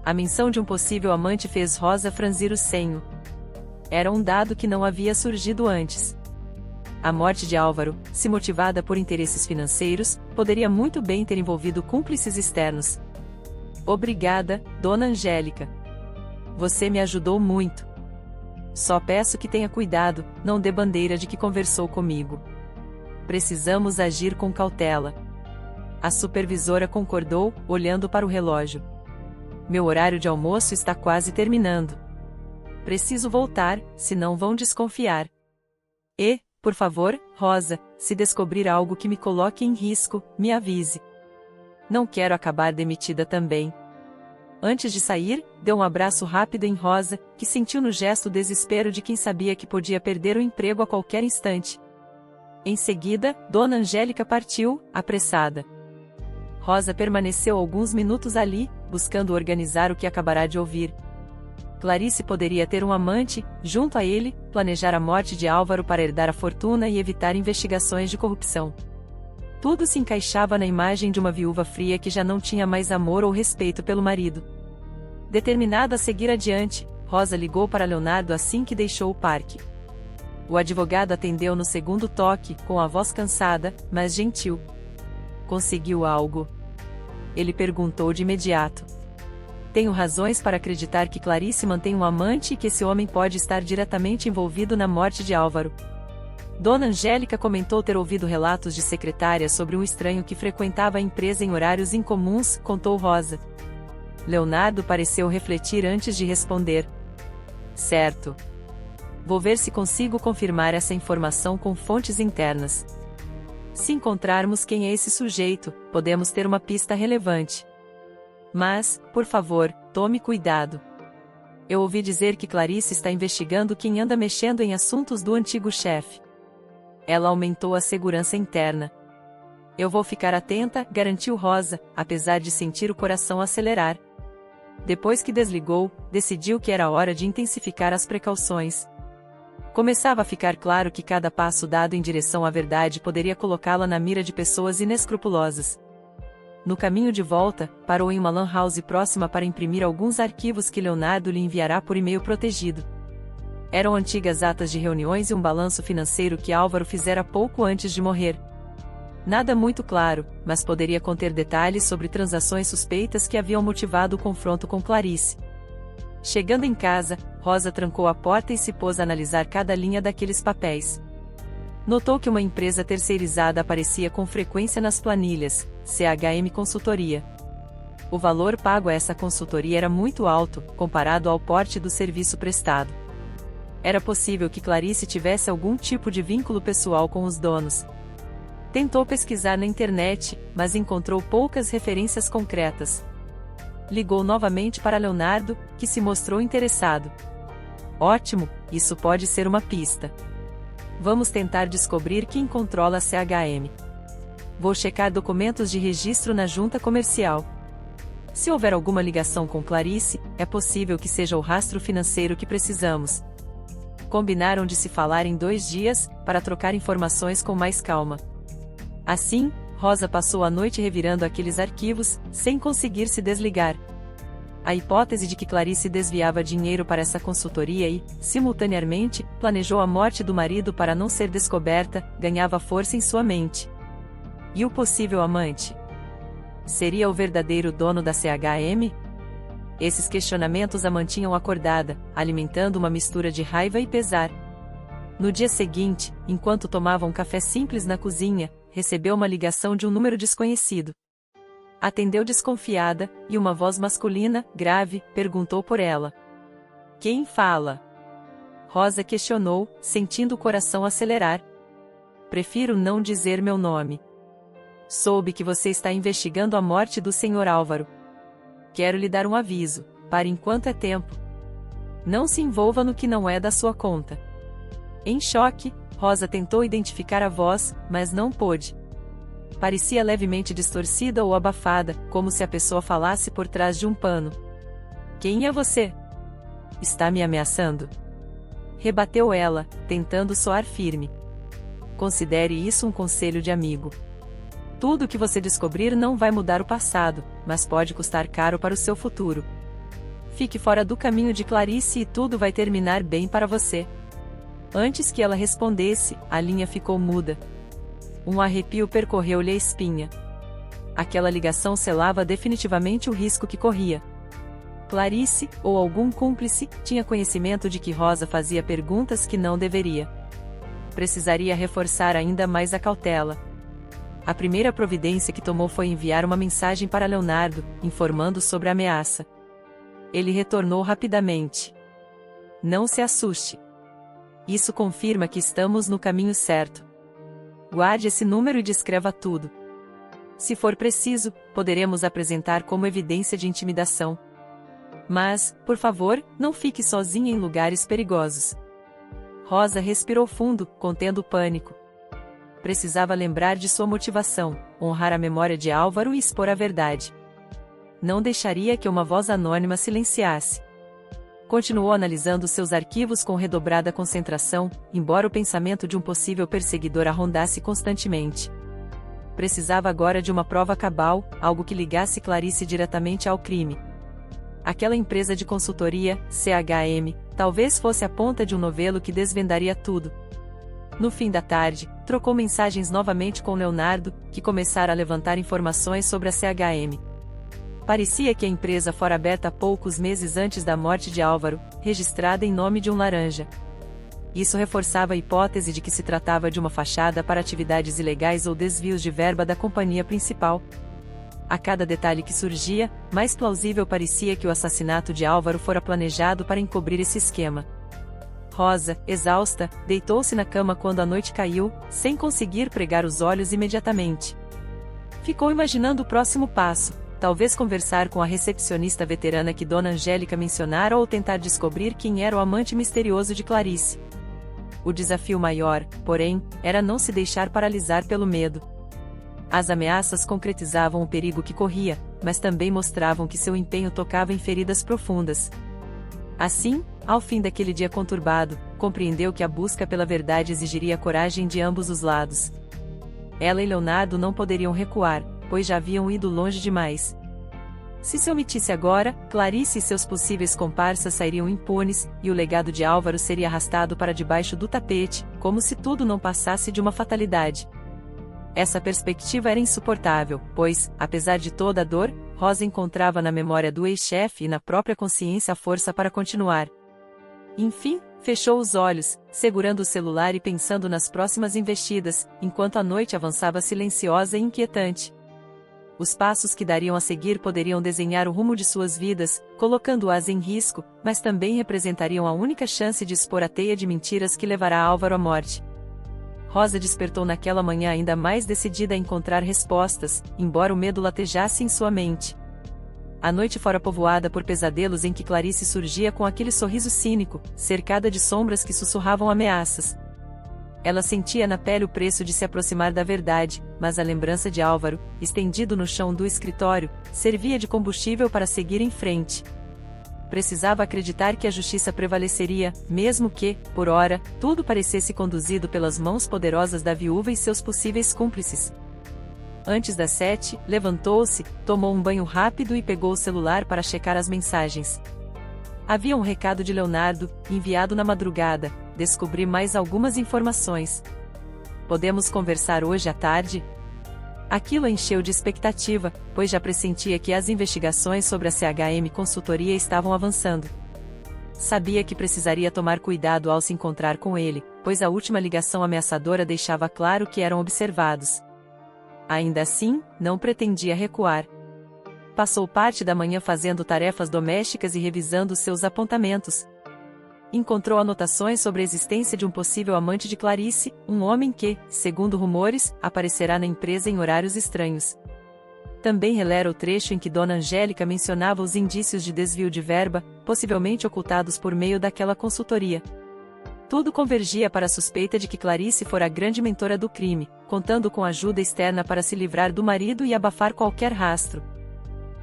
[SPEAKER 1] A menção de um possível amante fez Rosa franzir o senho. Era um dado que não havia surgido antes. A morte de Álvaro, se motivada por interesses financeiros, poderia muito bem ter envolvido cúmplices externos. Obrigada, Dona Angélica. Você me ajudou muito. Só peço que tenha cuidado, não dê bandeira de que conversou comigo. Precisamos agir com cautela. A supervisora concordou, olhando para o relógio. Meu horário de almoço está quase terminando. Preciso voltar, senão vão desconfiar. E, por favor, Rosa, se descobrir algo que me coloque em risco, me avise. Não quero acabar demitida também. Antes de sair, deu um abraço rápido em Rosa, que sentiu no gesto o desespero de quem sabia que podia perder o emprego a qualquer instante. Em seguida, Dona Angélica partiu, apressada. Rosa permaneceu alguns minutos ali, buscando organizar o que acabará de ouvir. Clarice poderia ter um amante, junto a ele, planejar a morte de Álvaro para herdar a fortuna e evitar investigações de corrupção. Tudo se encaixava na imagem de uma viúva fria que já não tinha mais amor ou respeito pelo marido. Determinada a seguir adiante, Rosa ligou para Leonardo assim que deixou o parque. O advogado atendeu no segundo toque, com a voz cansada, mas gentil. Conseguiu algo? Ele perguntou de imediato. Tenho razões para acreditar que Clarice mantém um amante e que esse homem pode estar diretamente envolvido na morte de Álvaro. Dona Angélica comentou ter ouvido relatos de secretárias sobre um estranho que frequentava a empresa em horários incomuns, contou Rosa. Leonardo pareceu refletir antes de responder. Certo. Vou ver se consigo confirmar essa informação com fontes internas. Se encontrarmos quem é esse sujeito, podemos ter uma pista relevante. Mas, por favor, tome cuidado. Eu ouvi dizer que Clarice está investigando quem anda mexendo em assuntos do antigo chefe. Ela aumentou a segurança interna. Eu vou ficar atenta, garantiu Rosa, apesar de sentir o coração acelerar. Depois que desligou, decidiu que era hora de intensificar as precauções. Começava a ficar claro que cada passo dado em direção à verdade poderia colocá-la na mira de pessoas inescrupulosas. No caminho de volta, parou em uma lan house próxima para imprimir alguns arquivos que Leonardo lhe enviará por e-mail protegido. Eram antigas atas de reuniões e um balanço financeiro que Álvaro fizera pouco antes de morrer. Nada muito claro, mas poderia conter detalhes sobre transações suspeitas que haviam motivado o confronto com Clarice. Chegando em casa, Rosa trancou a porta e se pôs a analisar cada linha daqueles papéis. Notou que uma empresa terceirizada aparecia com frequência nas planilhas, CHM Consultoria. O valor pago a essa consultoria era muito alto, comparado ao porte do serviço prestado. Era possível que Clarice tivesse algum tipo de vínculo pessoal com os donos. Tentou pesquisar na internet, mas encontrou poucas referências concretas. Ligou novamente para Leonardo, que se mostrou interessado. Ótimo, isso pode ser uma pista. Vamos tentar descobrir quem controla a CHM. Vou checar documentos de registro na junta comercial. Se houver alguma ligação com Clarice, é possível que seja o rastro financeiro que precisamos. Combinaram de se falar em 2 dias, para trocar informações com mais calma. Assim, Rosa passou a noite revirando aqueles arquivos, sem conseguir se desligar. A hipótese de que Clarice desviava dinheiro para essa consultoria e, simultaneamente, planejou a morte do marido para não ser descoberta, ganhava força em sua mente. E o possível amante? Seria o verdadeiro dono da CHM? Esses questionamentos a mantinham acordada, alimentando uma mistura de raiva e pesar. No dia seguinte, enquanto tomava um café simples na cozinha, recebeu uma ligação de um número desconhecido. Atendeu desconfiada, e uma voz masculina, grave, perguntou por ela. Quem fala? Rosa questionou, sentindo o coração acelerar. Prefiro não dizer meu nome. Soube que você está investigando a morte do Sr. Álvaro. Quero lhe dar um aviso, pare enquanto é tempo. Não se envolva no que não é da sua conta. Em choque, Rosa tentou identificar a voz, mas não pôde. Parecia levemente distorcida ou abafada, como se a pessoa falasse por trás de um pano. Quem é você? Está me ameaçando? Rebateu ela, tentando soar firme. Considere isso um conselho de amigo. Tudo o que você descobrir não vai mudar o passado, mas pode custar caro para o seu futuro. Fique fora do caminho de Clarice e tudo vai terminar bem para você. Antes que ela respondesse, a linha ficou muda. Um arrepio percorreu-lhe a espinha. Aquela ligação selava definitivamente o risco que corria. Clarice, ou algum cúmplice, tinha conhecimento de que Rosa fazia perguntas que não deveria. Precisaria reforçar ainda mais a cautela. A primeira providência que tomou foi enviar uma mensagem para Leonardo, informando sobre a ameaça. Ele retornou rapidamente. Não se assuste. Isso confirma que estamos no caminho certo. Guarde esse número e descreva tudo. Se for preciso, poderemos apresentar como evidência de intimidação. Mas, por favor, não fique sozinha em lugares perigosos. Rosa respirou fundo, contendo o pânico. Precisava lembrar de sua motivação, honrar a memória de Álvaro e expor a verdade. Não deixaria que uma voz anônima silenciasse. Continuou analisando seus arquivos com redobrada concentração, embora o pensamento de um possível perseguidor a rondasse constantemente. Precisava agora de uma prova cabal, algo que ligasse Clarice diretamente ao crime. Aquela empresa de consultoria, CHM, talvez fosse a ponta de um novelo que desvendaria tudo. No fim da tarde, trocou mensagens novamente com Leonardo, que começara a levantar informações sobre a CHM. Parecia que a empresa fora aberta poucos meses antes da morte de Álvaro, registrada em nome de um laranja. Isso reforçava a hipótese de que se tratava de uma fachada para atividades ilegais ou desvios de verba da companhia principal. A cada detalhe que surgia, mais plausível parecia que o assassinato de Álvaro fora planejado para encobrir esse esquema. Rosa, exausta, deitou-se na cama quando a noite caiu, sem conseguir pregar os olhos imediatamente. Ficou imaginando o próximo passo, talvez conversar com a recepcionista veterana que Dona Angélica mencionara ou tentar descobrir quem era o amante misterioso de Clarice. O desafio maior, porém, era não se deixar paralisar pelo medo. As ameaças concretizavam o perigo que corria, mas também mostravam que seu empenho tocava em feridas profundas. Assim, ao fim daquele dia conturbado, compreendeu que a busca pela verdade exigiria coragem de ambos os lados. Ela e Leonardo não poderiam recuar, pois já haviam ido longe demais. Se se omitisse agora, Clarice e seus possíveis comparsas sairiam impunes, e o legado de Álvaro seria arrastado para debaixo do tapete, como se tudo não passasse de uma fatalidade. Essa perspectiva era insuportável, pois, apesar de toda a dor, Rosa encontrava na memória do ex-chefe e na própria consciência a força para continuar. Enfim, fechou os olhos, segurando o celular e pensando nas próximas investidas, enquanto a noite avançava silenciosa e inquietante. Os passos que dariam a seguir poderiam desenhar o rumo de suas vidas, colocando-as em risco, mas também representariam a única chance de expor a teia de mentiras que levará Álvaro à morte. Rosa despertou naquela manhã ainda mais decidida a encontrar respostas, embora o medo latejasse em sua mente. A noite fora povoada por pesadelos em que Clarice surgia com aquele sorriso cínico, cercada de sombras que sussurravam ameaças. Ela sentia na pele o preço de se aproximar da verdade, mas a lembrança de Álvaro, estendido no chão do escritório, servia de combustível para seguir em frente. Precisava acreditar que a justiça prevaleceria, mesmo que, por ora, tudo parecesse conduzido pelas mãos poderosas da viúva e seus possíveis cúmplices. Antes das 7, levantou-se, tomou um banho rápido e pegou o celular para checar as mensagens. Havia um recado de Leonardo, enviado na madrugada. Descobri mais algumas informações. Podemos conversar hoje à tarde? Aquilo a encheu de expectativa, pois já pressentia que as investigações sobre a CHM Consultoria estavam avançando. Sabia que precisaria tomar cuidado ao se encontrar com ele, pois a última ligação ameaçadora deixava claro que eram observados. Ainda assim, não pretendia recuar. Passou parte da manhã fazendo tarefas domésticas e revisando seus apontamentos. Encontrou anotações sobre a existência de um possível amante de Clarice, um homem que, segundo rumores, aparecerá na empresa em horários estranhos. Também relera o trecho em que Dona Angélica mencionava os indícios de desvio de verba, possivelmente ocultados por meio daquela consultoria. Tudo convergia para a suspeita de que Clarice fora a grande mentora do crime, contando com ajuda externa para se livrar do marido e abafar qualquer rastro.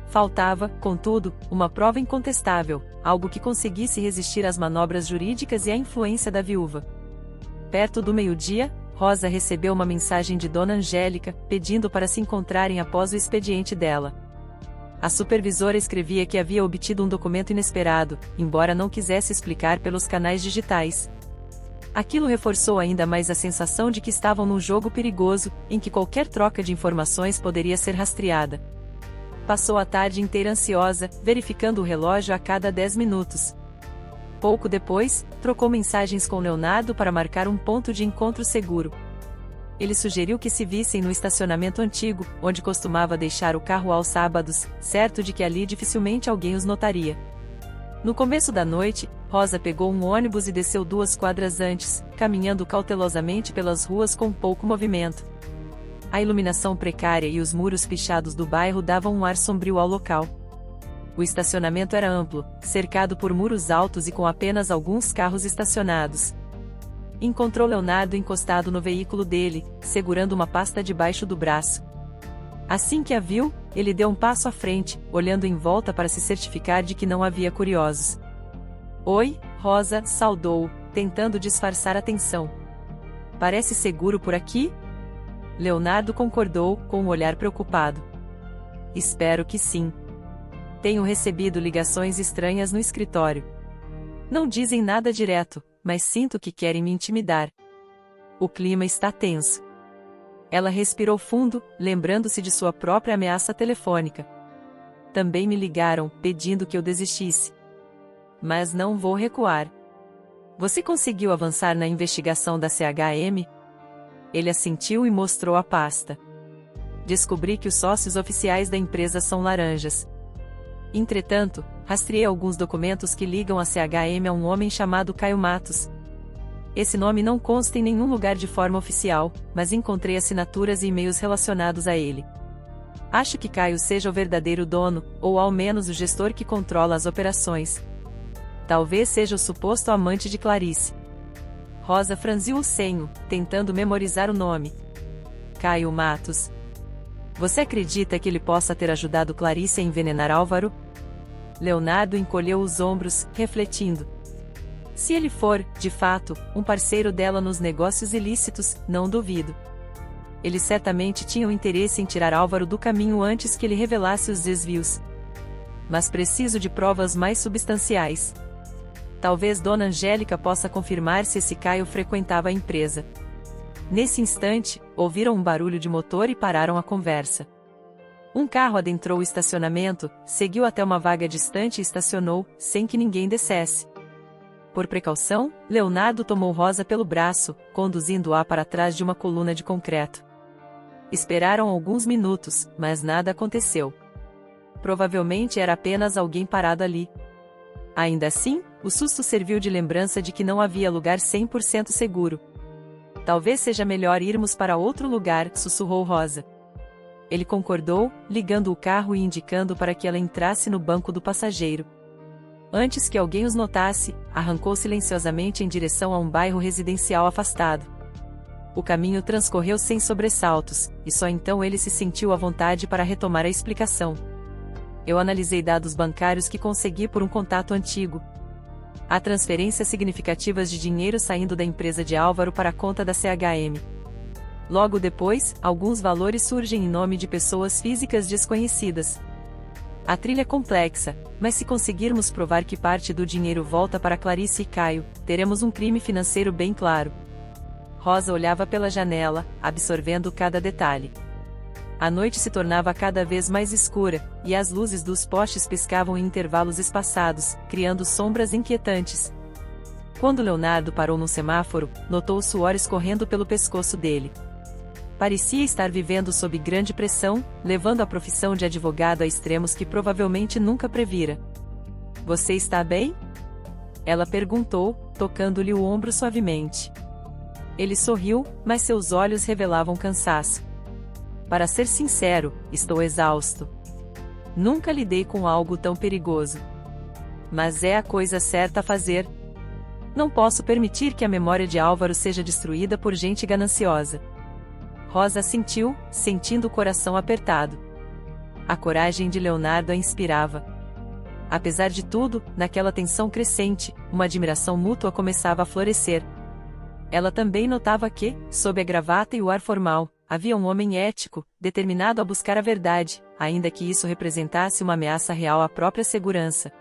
[SPEAKER 1] Faltava, contudo, uma prova incontestável, algo que conseguisse resistir às manobras jurídicas e à influência da viúva. Perto do meio-dia, Rosa recebeu uma mensagem de Dona Angélica, pedindo para se encontrarem após o expediente dela. A supervisora escrevia que havia obtido um documento inesperado, embora não quisesse explicar pelos canais digitais. Aquilo reforçou ainda mais a sensação de que estavam num jogo perigoso, em que qualquer troca de informações poderia ser rastreada. Passou a tarde inteira ansiosa, verificando o relógio a cada 10 minutos. Pouco depois, trocou mensagens com Leonardo para marcar um ponto de encontro seguro. Ele sugeriu que se vissem no estacionamento antigo, onde costumava deixar o carro aos sábados, certo de que ali dificilmente alguém os notaria. No começo da noite, Rosa pegou um ônibus e desceu 2 quadras antes, caminhando cautelosamente pelas ruas com pouco movimento. A iluminação precária e os muros pichados do bairro davam um ar sombrio ao local. O estacionamento era amplo, cercado por muros altos e com apenas alguns carros estacionados. Encontrou Leonardo encostado no veículo dele, segurando uma pasta debaixo do braço. Assim que a viu, ele deu um passo à frente, olhando em volta para se certificar de que não havia curiosos. "Oi, Rosa", saudou, tentando disfarçar a tensão. "Parece seguro por aqui?" Leonardo concordou, com um olhar preocupado. "Espero que sim. Tenho recebido ligações estranhas no escritório. Não dizem nada direto, mas sinto que querem me intimidar. O clima está tenso." Ela respirou fundo, lembrando-se de sua própria ameaça telefônica. "Também me ligaram, pedindo que eu desistisse. Mas não vou recuar. Você conseguiu avançar na investigação da CHM? Ele assentiu e mostrou a pasta. Descobri que os sócios oficiais da empresa são laranjas. Entretanto, rastreei alguns documentos que ligam a CHM a um homem chamado Caio Matos. Esse nome não consta em nenhum lugar de forma oficial, mas encontrei assinaturas e e-mails relacionados a ele. Acho que Caio seja o verdadeiro dono, ou ao menos o gestor que controla as operações. Talvez seja o suposto amante de Clarice. Rosa franziu o senho, tentando memorizar o nome. Caio Matos. Você acredita que ele possa ter ajudado Clarice a envenenar Álvaro? Leonardo encolheu os ombros, refletindo. Se ele for, de fato, um parceiro dela nos negócios ilícitos, não duvido. Eles certamente tinham interesse em tirar Álvaro do caminho antes que ele revelasse os desvios. Mas preciso de provas mais substanciais. Talvez Dona Angélica possa confirmar se esse Caio frequentava a empresa. Nesse instante, ouviram um barulho de motor e pararam a conversa. Um carro adentrou o estacionamento, seguiu até uma vaga distante e estacionou, sem que ninguém descesse. Por precaução, Leonardo tomou Rosa pelo braço, conduzindo-a para trás de uma coluna de concreto. Esperaram alguns minutos, mas nada aconteceu. Provavelmente era apenas alguém parado ali. Ainda assim, o susto serviu de lembrança de que não havia lugar 100% seguro. Talvez seja melhor irmos para outro lugar, sussurrou Rosa. Ele concordou, ligando o carro e indicando para que ela entrasse no banco do passageiro. Antes que alguém os notasse, arrancou silenciosamente em direção a um bairro residencial afastado. O caminho transcorreu sem sobressaltos, e só então ele se sentiu à vontade para retomar a explicação. Eu analisei dados bancários que consegui por um contato antigo. Há transferências significativas de dinheiro saindo da empresa de Álvaro para a conta da CHM. Logo depois, alguns valores surgem em nome de pessoas físicas desconhecidas. A trilha é complexa, mas se conseguirmos provar que parte do dinheiro volta para Clarice e Caio, teremos um crime financeiro bem claro. Rosa olhava pela janela, absorvendo cada detalhe. A noite se tornava cada vez mais escura, e as luzes dos postes piscavam em intervalos espaçados, criando sombras inquietantes. Quando Leonardo parou num semáforo, notou o suor escorrendo pelo pescoço dele. Parecia estar vivendo sob grande pressão, levando a profissão de advogado a extremos que provavelmente nunca previra. Você está bem? Ela perguntou, tocando-lhe o ombro suavemente. Ele sorriu, mas seus olhos revelavam cansaço. Para ser sincero, estou exausto. Nunca lidei com algo tão perigoso. Mas é a coisa certa a fazer. Não posso permitir que a memória de Álvaro seja destruída por gente gananciosa. Rosa assentiu, sentindo o coração apertado. A coragem de Leonardo a inspirava. Apesar de tudo, naquela tensão crescente, uma admiração mútua começava a florescer. Ela também notava que, sob a gravata e o ar formal, havia um homem ético, determinado a buscar a verdade, ainda que isso representasse uma ameaça real à própria segurança.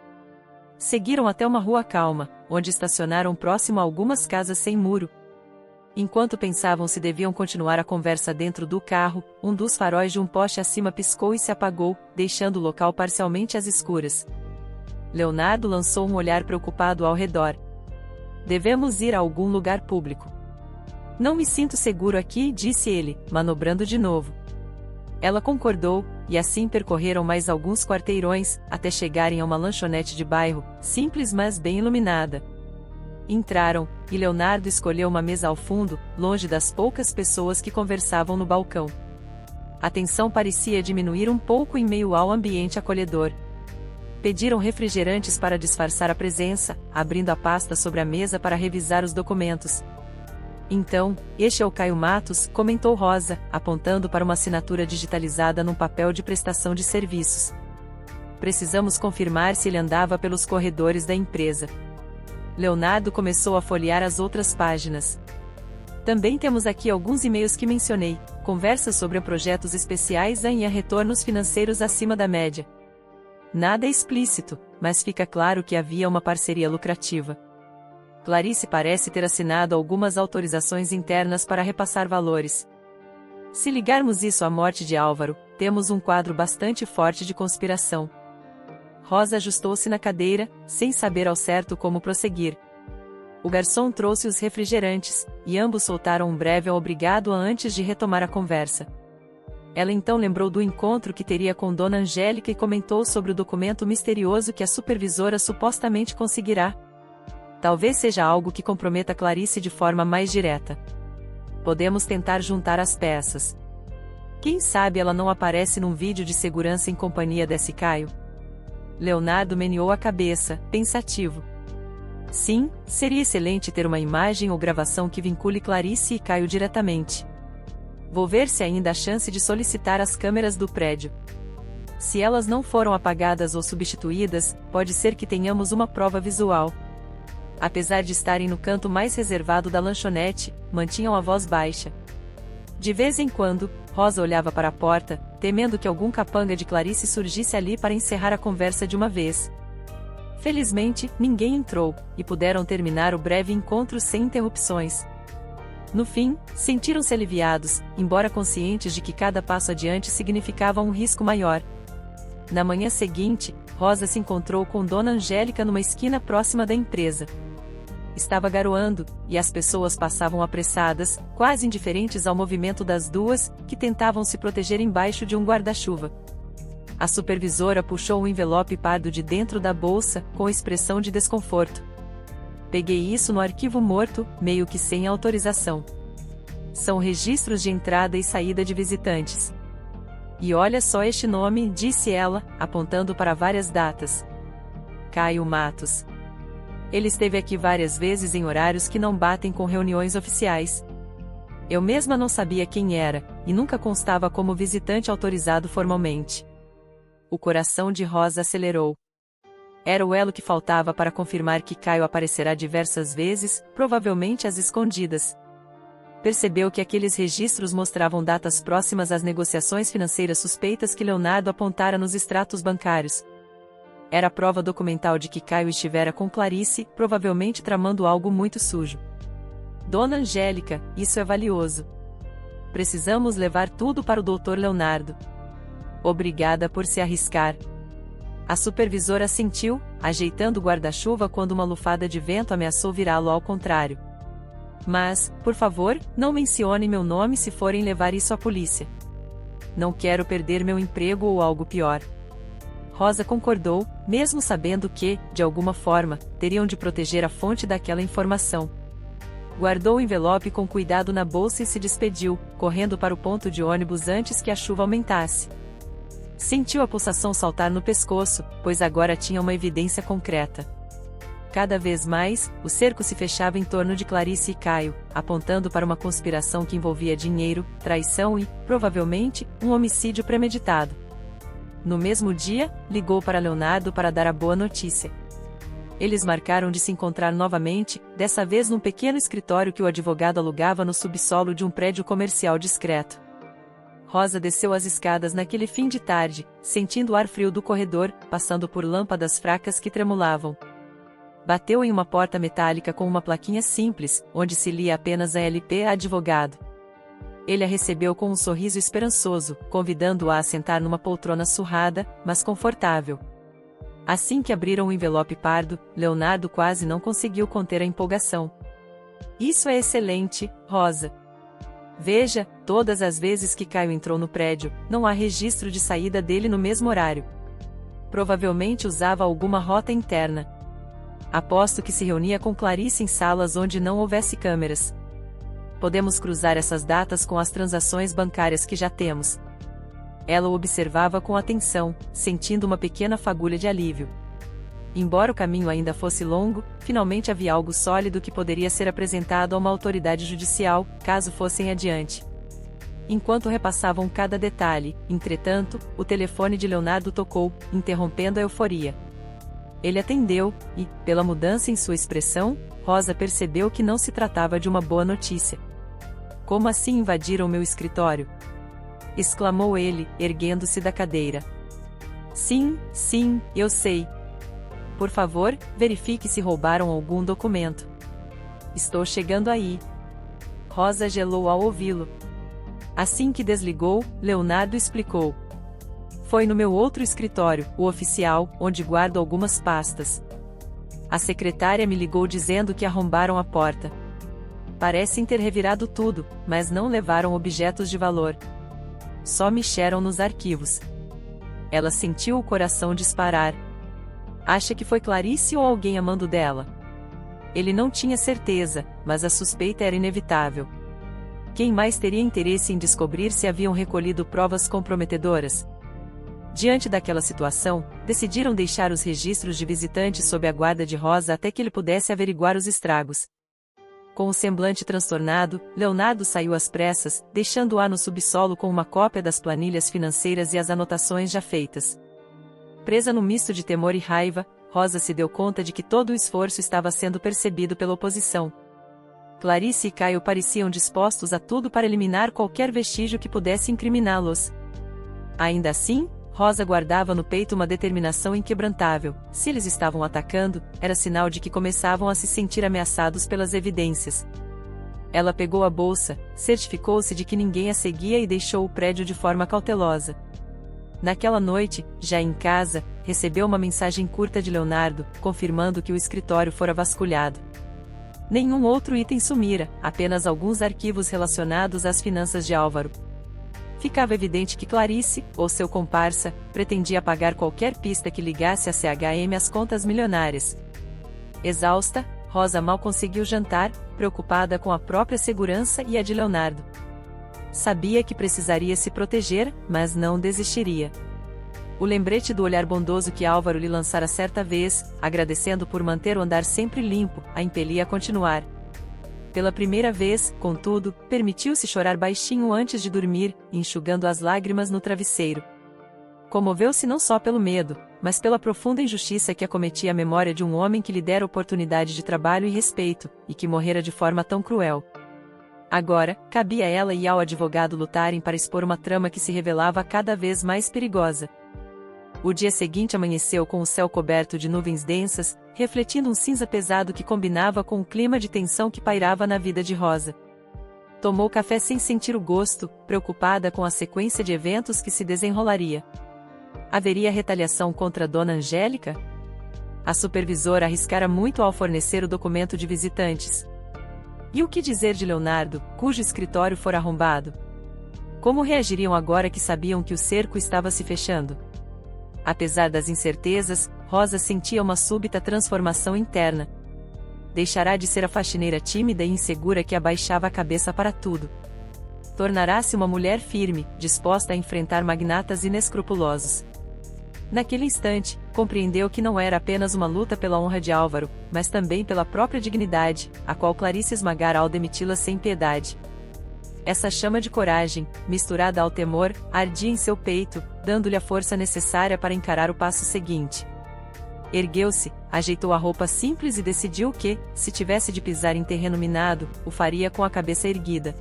[SPEAKER 1] Seguiram até uma rua calma, onde estacionaram próximo a algumas casas sem muro. Enquanto pensavam se deviam continuar a conversa dentro do carro, um dos faróis de um poste acima piscou e se apagou, deixando o local parcialmente às escuras. Leonardo lançou um olhar preocupado ao redor. Devemos ir a algum lugar público. Não me sinto seguro aqui, disse ele, manobrando de novo. Ela concordou, e assim percorreram mais alguns quarteirões, até chegarem a uma lanchonete de bairro, simples mas bem iluminada. Entraram, e Leonardo escolheu uma mesa ao fundo, longe das poucas pessoas que conversavam no balcão. A tensão parecia diminuir um pouco em meio ao ambiente acolhedor. Pediram refrigerantes para disfarçar a presença, abrindo a pasta sobre a mesa para revisar os documentos. Então, este é o Caio Matos, comentou Rosa, apontando para uma assinatura digitalizada num papel de prestação de serviços. Precisamos confirmar se ele andava pelos corredores da empresa. Leonardo começou a folhear as outras páginas. Também temos aqui alguns e-mails que mencionei, conversas sobre projetos especiais e a retornos financeiros acima da média. Nada explícito, mas fica claro que havia uma parceria lucrativa. Clarice parece ter assinado algumas autorizações internas para repassar valores. Se ligarmos isso à morte de Álvaro, temos um quadro bastante forte de conspiração. Rosa ajustou-se na cadeira, sem saber ao certo como prosseguir. O garçom trouxe os refrigerantes, e ambos soltaram um breve obrigado antes de retomar a conversa. Ela então lembrou do encontro que teria com Dona Angélica e comentou sobre o documento misterioso que a supervisora supostamente conseguirá. Talvez seja algo que comprometa Clarice de forma mais direta. Podemos tentar juntar as peças. Quem sabe ela não aparece num vídeo de segurança em companhia desse Caio? Leonardo meneou a cabeça, pensativo. Sim, seria excelente ter uma imagem ou gravação que vincule Clarice e Caio diretamente. Vou ver se ainda há chance de solicitar as câmeras do prédio. Se elas não foram apagadas ou substituídas, pode ser que tenhamos uma prova visual. Apesar de estarem no canto mais reservado da lanchonete, mantinham a voz baixa. De vez em quando, Rosa olhava para a porta, temendo que algum capanga de Clarice surgisse ali para encerrar a conversa de uma vez. Felizmente, ninguém entrou, e puderam terminar o breve encontro sem interrupções. No fim, sentiram-se aliviados, embora conscientes de que cada passo adiante significava um risco maior. Na manhã seguinte, Rosa se encontrou com Dona Angélica numa esquina próxima da empresa. Estava garoando, e as pessoas passavam apressadas, quase indiferentes ao movimento das duas, que tentavam se proteger embaixo de um guarda-chuva. A supervisora puxou um envelope pardo de dentro da bolsa, com expressão de desconforto. Peguei isso no arquivo morto, meio que sem autorização. São registros de entrada e saída de visitantes. E olha só este nome, disse ela, apontando para várias datas. Caio Matos. Ele esteve aqui várias vezes em horários que não batem com reuniões oficiais. Eu mesma não sabia quem era, e nunca constava como visitante autorizado formalmente. O coração de Rosa acelerou. Era o elo que faltava para confirmar que Caio aparecerá diversas vezes, provavelmente às escondidas. Percebeu que aqueles registros mostravam datas próximas às negociações financeiras suspeitas que Leonardo apontara nos extratos bancários. Era prova documental de que Caio estivera com Clarice, provavelmente tramando algo muito sujo. Dona Angélica, isso é valioso. Precisamos levar tudo para o Dr. Leonardo. Obrigada por se arriscar. A supervisora assentiu, ajeitando o guarda-chuva quando uma lufada de vento ameaçou virá-lo ao contrário. Mas, por favor, não mencione meu nome se forem levar isso à polícia. Não quero perder meu emprego ou algo pior. Rosa concordou, mesmo sabendo que, de alguma forma, teriam de proteger a fonte daquela informação. Guardou o envelope com cuidado na bolsa e se despediu, correndo para o ponto de ônibus antes que a chuva aumentasse. Sentiu a pulsação saltar no pescoço, pois agora tinha uma evidência concreta. Cada vez mais, o cerco se fechava em torno de Clarice e Caio, apontando para uma conspiração que envolvia dinheiro, traição e, provavelmente, um homicídio premeditado. No mesmo dia, ligou para Leonardo para dar a boa notícia. Eles marcaram de se encontrar novamente, dessa vez num pequeno escritório que o advogado alugava no subsolo de um prédio comercial discreto. Rosa desceu as escadas naquele fim de tarde, sentindo o ar frio do corredor, passando por lâmpadas fracas que tremulavam. Bateu em uma porta metálica com uma plaquinha simples, onde se lia apenas ALP Advogado. Ele a recebeu com um sorriso esperançoso, convidando-a a sentar numa poltrona surrada, mas confortável. Assim que abriram o envelope pardo, Leonardo quase não conseguiu conter a empolgação. Isso é excelente, Rosa. Veja, todas as vezes que Caio entrou no prédio, não há registro de saída dele no mesmo horário. Provavelmente usava alguma rota interna. Aposto que se reunia com Clarice em salas onde não houvesse câmeras. Podemos cruzar essas datas com as transações bancárias que já temos. Ela o observava com atenção, sentindo uma pequena fagulha de alívio. Embora o caminho ainda fosse longo, finalmente havia algo sólido que poderia ser apresentado a uma autoridade judicial, caso fossem adiante. Enquanto repassavam cada detalhe, entretanto, o telefone de Leonardo tocou, interrompendo a euforia. Ele atendeu, e, pela mudança em sua expressão, Rosa percebeu que não se tratava de uma boa notícia. Como assim invadiram meu escritório? Exclamou ele, erguendo-se da cadeira. Sim, eu sei. Por favor, verifique se roubaram algum documento. Estou chegando aí. Rosa gelou ao ouvi-lo. Assim que desligou, Leonardo explicou. Foi no meu outro escritório, o oficial, onde guardo algumas pastas. A secretária me ligou dizendo que arrombaram a porta. Parecem ter revirado tudo, mas não levaram objetos de valor. Só mexeram nos arquivos. Ela sentiu o coração disparar. Acha que foi Clarice ou alguém amando dela? Ele não tinha certeza, mas a suspeita era inevitável. Quem mais teria interesse em descobrir se haviam recolhido provas comprometedoras? Diante daquela situação, decidiram deixar os registros de visitantes sob a guarda de Rosa até que ele pudesse averiguar os estragos. Com o semblante transtornado, Leonardo saiu às pressas, deixando-a no subsolo com uma cópia das planilhas financeiras e as anotações já feitas. Presa no misto de temor e raiva, Rosa se deu conta de que todo o esforço estava sendo percebido pela oposição. Clarice e Caio pareciam dispostos a tudo para eliminar qualquer vestígio que pudesse incriminá-los. Ainda assim, Rosa guardava no peito uma determinação inquebrantável. Se eles estavam atacando, era sinal de que começavam a se sentir ameaçados pelas evidências. Ela pegou a bolsa, certificou-se de que ninguém a seguia e deixou o prédio de forma cautelosa. Naquela noite, já em casa, recebeu uma mensagem curta de Leonardo, confirmando que o escritório fora vasculhado. Nenhum outro item sumira, apenas alguns arquivos relacionados às finanças de Álvaro. Ficava evidente que Clarice, ou seu comparsa, pretendia apagar qualquer pista que ligasse a CHM às contas milionárias. Exausta, Rosa mal conseguiu jantar, preocupada com a própria segurança e a de Leonardo. Sabia que precisaria se proteger, mas não desistiria. O lembrete do olhar bondoso que Álvaro lhe lançara certa vez, agradecendo por manter o andar sempre limpo, a impelia a continuar. Pela primeira vez, contudo, permitiu-se chorar baixinho antes de dormir, enxugando as lágrimas no travesseiro. Comoveu-se não só pelo medo, mas pela profunda injustiça que acometia a memória de um homem que lhe dera oportunidade de trabalho e respeito, e que morrera de forma tão cruel. Agora, cabia a ela e ao advogado lutarem para expor uma trama que se revelava cada vez mais perigosa. O dia seguinte amanheceu com o céu coberto de nuvens densas, refletindo um cinza pesado que combinava com o clima de tensão que pairava na vida de Rosa. Tomou café sem sentir o gosto, preocupada com a sequência de eventos que se desenrolaria. Haveria retaliação contra Dona Angélica? A supervisora arriscara muito ao fornecer o documento de visitantes. E o que dizer de Leonardo, cujo escritório fora arrombado? Como reagiriam agora que sabiam que o cerco estava se fechando? Apesar das incertezas, Rosa sentia uma súbita transformação interna. Deixará de ser a faxineira tímida e insegura que abaixava a cabeça para tudo. Tornará-se uma mulher firme, disposta a enfrentar magnatas inescrupulosos. Naquele instante, compreendeu que não era apenas uma luta pela honra de Álvaro, mas também pela própria dignidade, a qual Clarice esmagara ao demiti-la sem piedade. Essa chama de coragem, misturada ao temor, ardia em seu peito, dando-lhe a força necessária para encarar o passo seguinte. Ergueu-se, ajeitou a roupa simples e decidiu que, se tivesse de pisar em terreno minado, o faria com a cabeça erguida.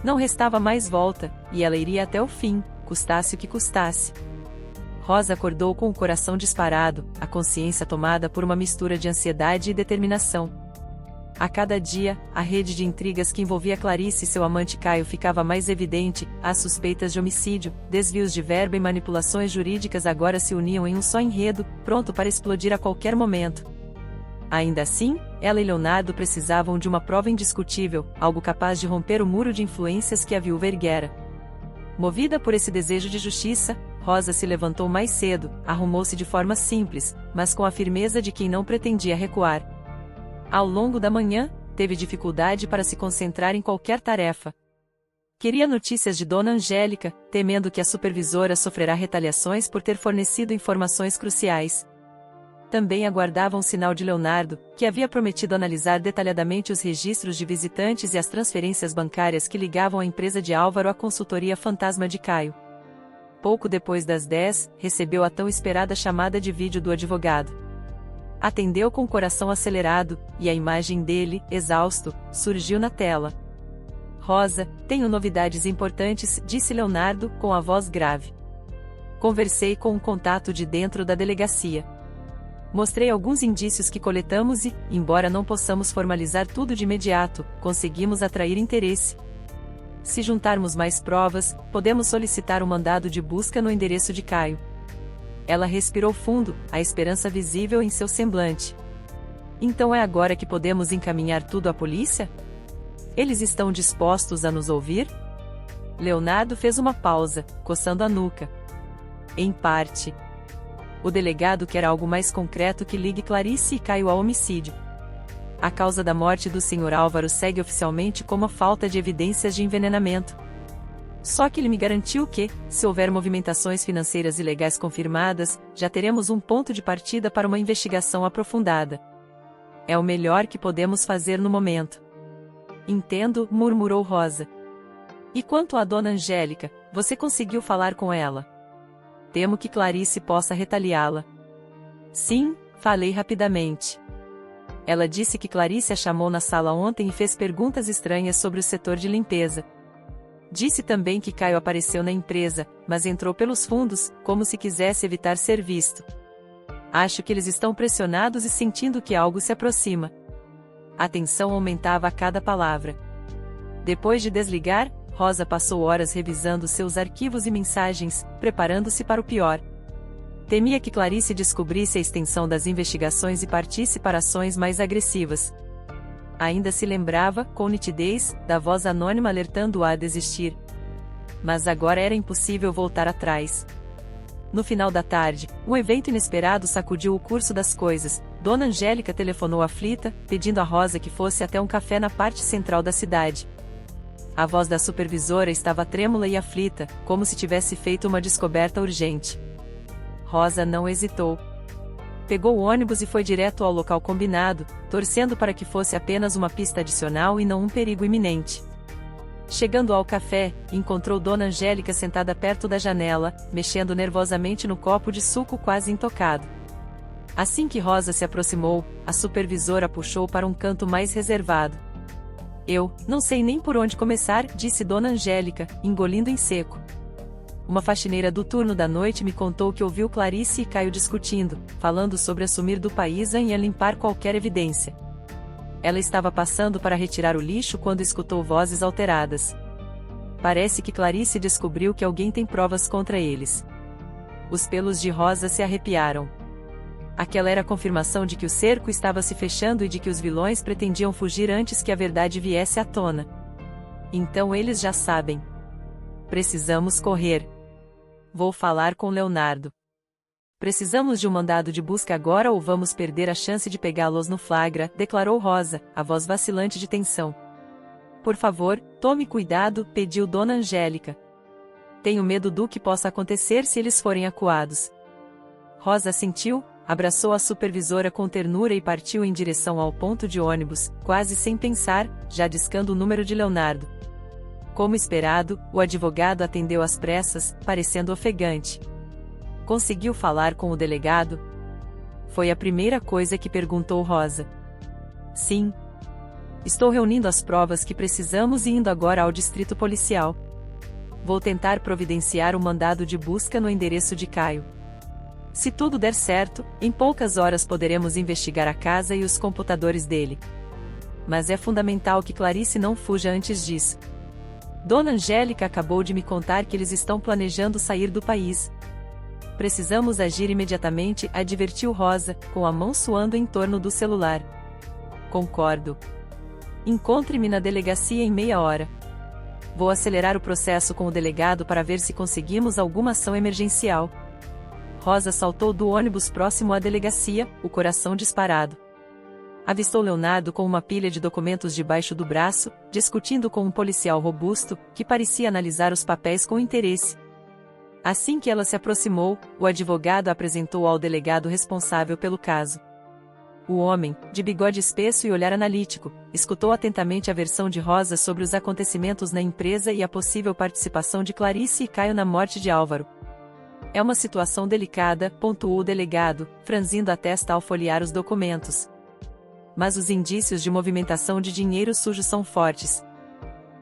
[SPEAKER 1] Não restava mais volta, e ela iria até o fim, custasse o que custasse. Rosa acordou com o coração disparado, a consciência tomada por uma mistura de ansiedade e determinação. A cada dia, a rede de intrigas que envolvia Clarice e seu amante Caio ficava mais evidente, as suspeitas de homicídio, desvios de verba e manipulações jurídicas agora se uniam em um só enredo, pronto para explodir a qualquer momento. Ainda assim, ela e Leonardo precisavam de uma prova indiscutível, algo capaz de romper o muro de influências que a viúva erguera. Movida por esse desejo de justiça, Rosa se levantou mais cedo, arrumou-se de forma simples, mas com a firmeza de quem não pretendia recuar. Ao longo da manhã, teve dificuldade para se concentrar em qualquer tarefa. Queria notícias de Dona Angélica, temendo que a supervisora sofrerá retaliações por ter fornecido informações cruciais. Também aguardava um sinal de Leonardo, que havia prometido analisar detalhadamente os registros de visitantes e as transferências bancárias que ligavam a empresa de Álvaro à consultoria fantasma de Caio. Pouco depois das 10, recebeu a tão esperada chamada de vídeo do advogado. Atendeu com o coração acelerado, e a imagem dele, exausto, surgiu na tela. Rosa, tenho novidades importantes, disse Leonardo, com a voz grave. Conversei com um contato de dentro da delegacia. Mostrei alguns indícios que coletamos e, embora não possamos formalizar tudo de imediato, conseguimos atrair interesse. Se juntarmos mais provas, podemos solicitar um mandado de busca no endereço de Caio. Ela respirou fundo, a esperança visível em seu semblante. Então é agora que podemos encaminhar tudo à polícia? Eles estão dispostos a nos ouvir? Leonardo fez uma pausa, coçando a nuca. Em parte. O delegado quer algo mais concreto que ligue Clarice e Caio ao homicídio. A causa da morte do Sr. Álvaro segue oficialmente como a falta de evidências de envenenamento. Só que ele me garantiu que, se houver movimentações financeiras ilegais confirmadas, já teremos um ponto de partida para uma investigação aprofundada. É o melhor que podemos fazer no momento. Entendo, murmurou Rosa. E quanto à dona Angélica, você conseguiu falar com ela? Temo que Clarice possa retaliá-la. Sim, falei rapidamente. Ela disse que Clarice a chamou na sala ontem e fez perguntas estranhas sobre o setor de limpeza. Disse também que Caio apareceu na empresa, mas entrou pelos fundos, como se quisesse evitar ser visto. Acho que eles estão pressionados e sentindo que algo se aproxima. A tensão aumentava a cada palavra. Depois de desligar, Rosa passou horas revisando seus arquivos e mensagens, preparando-se para o pior. Temia que Clarice descobrisse a extensão das investigações e partisse para ações mais agressivas. Ainda se lembrava, com nitidez, da voz anônima alertando-a a desistir. Mas agora era impossível voltar atrás. No final da tarde, um evento inesperado sacudiu o curso das coisas. Dona Angélica telefonou aflita, pedindo a Rosa que fosse até um café na parte central da cidade. A voz da supervisora estava trêmula e aflita, como se tivesse feito uma descoberta urgente. Rosa não hesitou. Pegou o ônibus e foi direto ao local combinado, torcendo para que fosse apenas uma pista adicional e não um perigo iminente. Chegando ao café, encontrou Dona Angélica sentada perto da janela, mexendo nervosamente no copo de suco quase intocado. Assim que Rosa se aproximou, a supervisora puxou para um canto mais reservado. Eu não sei nem por onde começar, disse Dona Angélica, engolindo em seco. Uma faxineira do turno da noite me contou que ouviu Clarice e Caio discutindo, falando sobre assumir do país e a limpar qualquer evidência. Ela estava passando para retirar o lixo quando escutou vozes alteradas. Parece que Clarice descobriu que alguém tem provas contra eles. Os pelos de Rosa se arrepiaram. Aquela era a confirmação de que o cerco estava se fechando e de que os vilões pretendiam fugir antes que a verdade viesse à tona. Então eles já sabem. Precisamos correr. Vou falar com Leonardo. Precisamos de um mandado de busca agora ou vamos perder a chance de pegá-los no flagra, declarou Rosa, a voz vacilante de tensão. Por favor, tome cuidado, pediu Dona Angélica. Tenho medo do que possa acontecer se eles forem acuados. Rosa assentiu, abraçou a supervisora com ternura e partiu em direção ao ponto de ônibus, quase sem pensar, já discando o número de Leonardo. Como esperado, o advogado atendeu às pressas, parecendo ofegante. Conseguiu falar com o delegado? Foi a primeira coisa que perguntou Rosa. Sim. Estou reunindo as provas que precisamos e indo agora ao distrito policial. Vou tentar providenciar um mandado de busca no endereço de Caio. Se tudo der certo, em poucas horas poderemos investigar a casa e os computadores dele. Mas é fundamental que Clarice não fuja antes disso. Dona Angélica acabou de me contar que eles estão planejando sair do país. Precisamos agir imediatamente, advertiu Rosa, com a mão suando em torno do celular. Concordo. Encontre-me na delegacia em meia hora. Vou acelerar o processo com o delegado para ver se conseguimos alguma ação emergencial. Rosa saltou do ônibus próximo à delegacia, o coração disparado. Avistou Leonardo com uma pilha de documentos debaixo do braço, discutindo com um policial robusto, que parecia analisar os papéis com interesse. Assim que ela se aproximou, o advogado a apresentou ao delegado responsável pelo caso. O homem, de bigode espesso e olhar analítico, escutou atentamente a versão de Rosa sobre os acontecimentos na empresa e a possível participação de Clarice e Caio na morte de Álvaro. É uma situação delicada, pontuou o delegado, franzindo a testa ao folhear os documentos. Mas os indícios de movimentação de dinheiro sujo são fortes.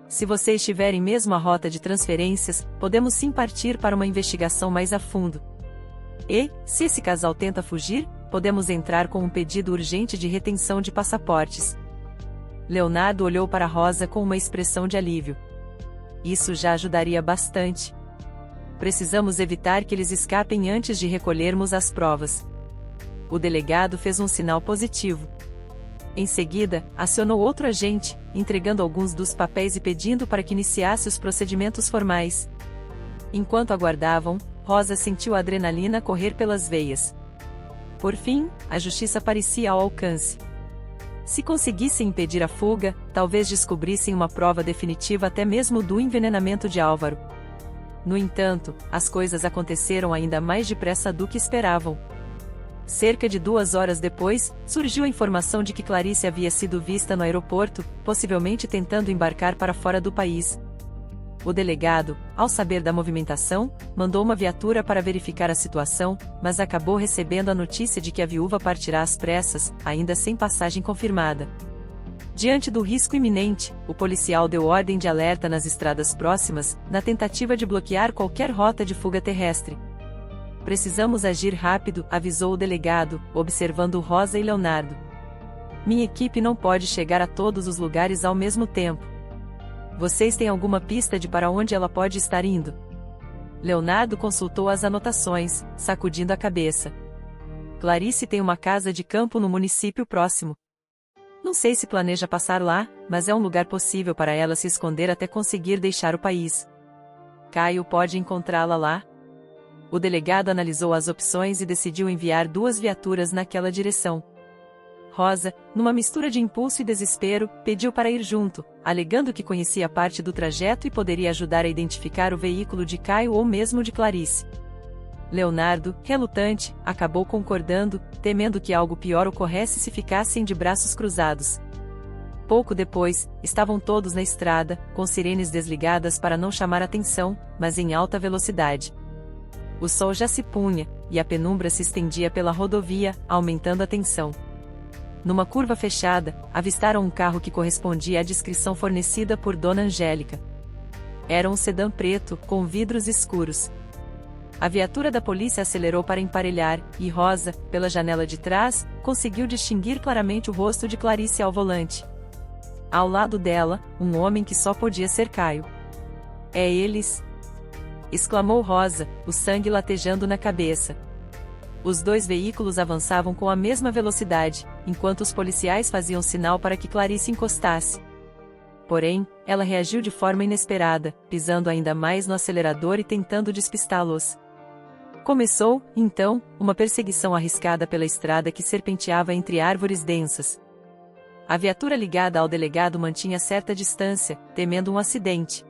[SPEAKER 1] Se vocês tiverem mesmo a rota de transferências, podemos sim partir para uma investigação mais a fundo. E, se esse casal tenta fugir, podemos entrar com um pedido urgente de retenção de passaportes. Leonardo olhou para Rosa com uma expressão de alívio. Isso já ajudaria bastante. Precisamos evitar que eles escapem antes de recolhermos as provas. O delegado fez um sinal positivo. Em seguida, acionou outro agente, entregando alguns dos papéis e pedindo para que iniciasse os procedimentos formais. Enquanto aguardavam, Rosa sentiu a adrenalina correr pelas veias. Por fim, a justiça parecia ao alcance. Se conseguissem impedir a fuga, talvez descobrissem uma prova definitiva até mesmo do envenenamento de Álvaro. No entanto, as coisas aconteceram ainda mais depressa do que esperavam. Cerca de 2 horas depois, surgiu a informação de que Clarice havia sido vista no aeroporto, possivelmente tentando embarcar para fora do país. O delegado, ao saber da movimentação, mandou uma viatura para verificar a situação, mas acabou recebendo a notícia de que a viúva partirá às pressas, ainda sem passagem confirmada. Diante do risco iminente, o policial deu ordem de alerta nas estradas próximas, na tentativa de bloquear qualquer rota de fuga terrestre. Precisamos agir rápido, avisou o delegado, observando Rosa e Leonardo. Minha equipe não pode chegar a todos os lugares ao mesmo tempo. Vocês têm alguma pista de para onde ela pode estar indo? Leonardo consultou as anotações, sacudindo a cabeça. Clarice tem uma casa de campo no município próximo. Não sei se planeja passar lá, mas é um lugar possível para ela se esconder até conseguir deixar o país. Caio pode encontrá-la lá? O delegado analisou as opções e decidiu enviar 2 viaturas naquela direção. Rosa, numa mistura de impulso e desespero, pediu para ir junto, alegando que conhecia parte do trajeto e poderia ajudar a identificar o veículo de Caio ou mesmo de Clarice. Leonardo, relutante, acabou concordando, temendo que algo pior ocorresse se ficassem de braços cruzados. Pouco depois, estavam todos na estrada, com sirenes desligadas para não chamar atenção, mas em alta velocidade. O sol já se punha, e a penumbra se estendia pela rodovia, aumentando a tensão. Numa curva fechada, avistaram um carro que correspondia à descrição fornecida por Dona Angélica. Era um sedã preto, com vidros escuros. A viatura da polícia acelerou para emparelhar, e Rosa, pela janela de trás, conseguiu distinguir claramente o rosto de Clarice ao volante. Ao lado dela, um homem que só podia ser Caio. É eles! Exclamou Rosa, o sangue latejando na cabeça. Os 2 veículos avançavam com a mesma velocidade, enquanto os policiais faziam sinal para que Clarice encostasse. Porém, ela reagiu de forma inesperada, pisando ainda mais no acelerador e tentando despistá-los. Começou, então, uma perseguição arriscada pela estrada que serpenteava entre árvores densas. A viatura ligada ao delegado mantinha certa distância, temendo um acidente.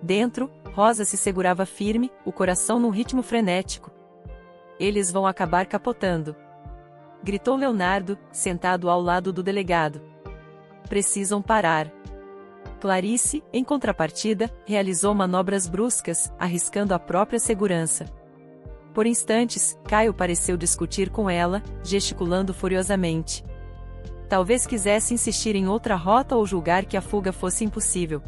[SPEAKER 1] Dentro, Rosa se segurava firme, o coração num ritmo frenético. Eles vão acabar capotando! Gritou Leonardo, sentado ao lado do delegado. Precisam parar. Clarice, em contrapartida, realizou manobras bruscas, arriscando a própria segurança. Por instantes, Caio pareceu discutir com ela, gesticulando furiosamente. Talvez quisesse insistir em outra rota ou julgar que a fuga fosse impossível.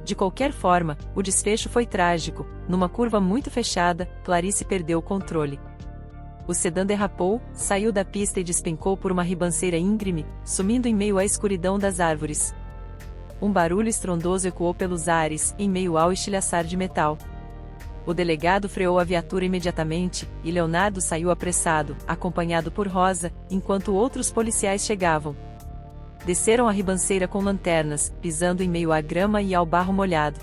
[SPEAKER 1] De qualquer forma, o desfecho foi trágico. Numa curva muito fechada, Clarice perdeu o controle. O sedã derrapou, saiu da pista e despencou por uma ribanceira íngreme, sumindo em meio à escuridão das árvores. Um barulho estrondoso ecoou pelos ares, em meio ao estilhaçar de metal. O delegado freou a viatura imediatamente, e Leonardo saiu apressado, acompanhado por Rosa, enquanto outros policiais chegavam. Desceram a ribanceira com lanternas, pisando em meio à grama e ao barro molhado.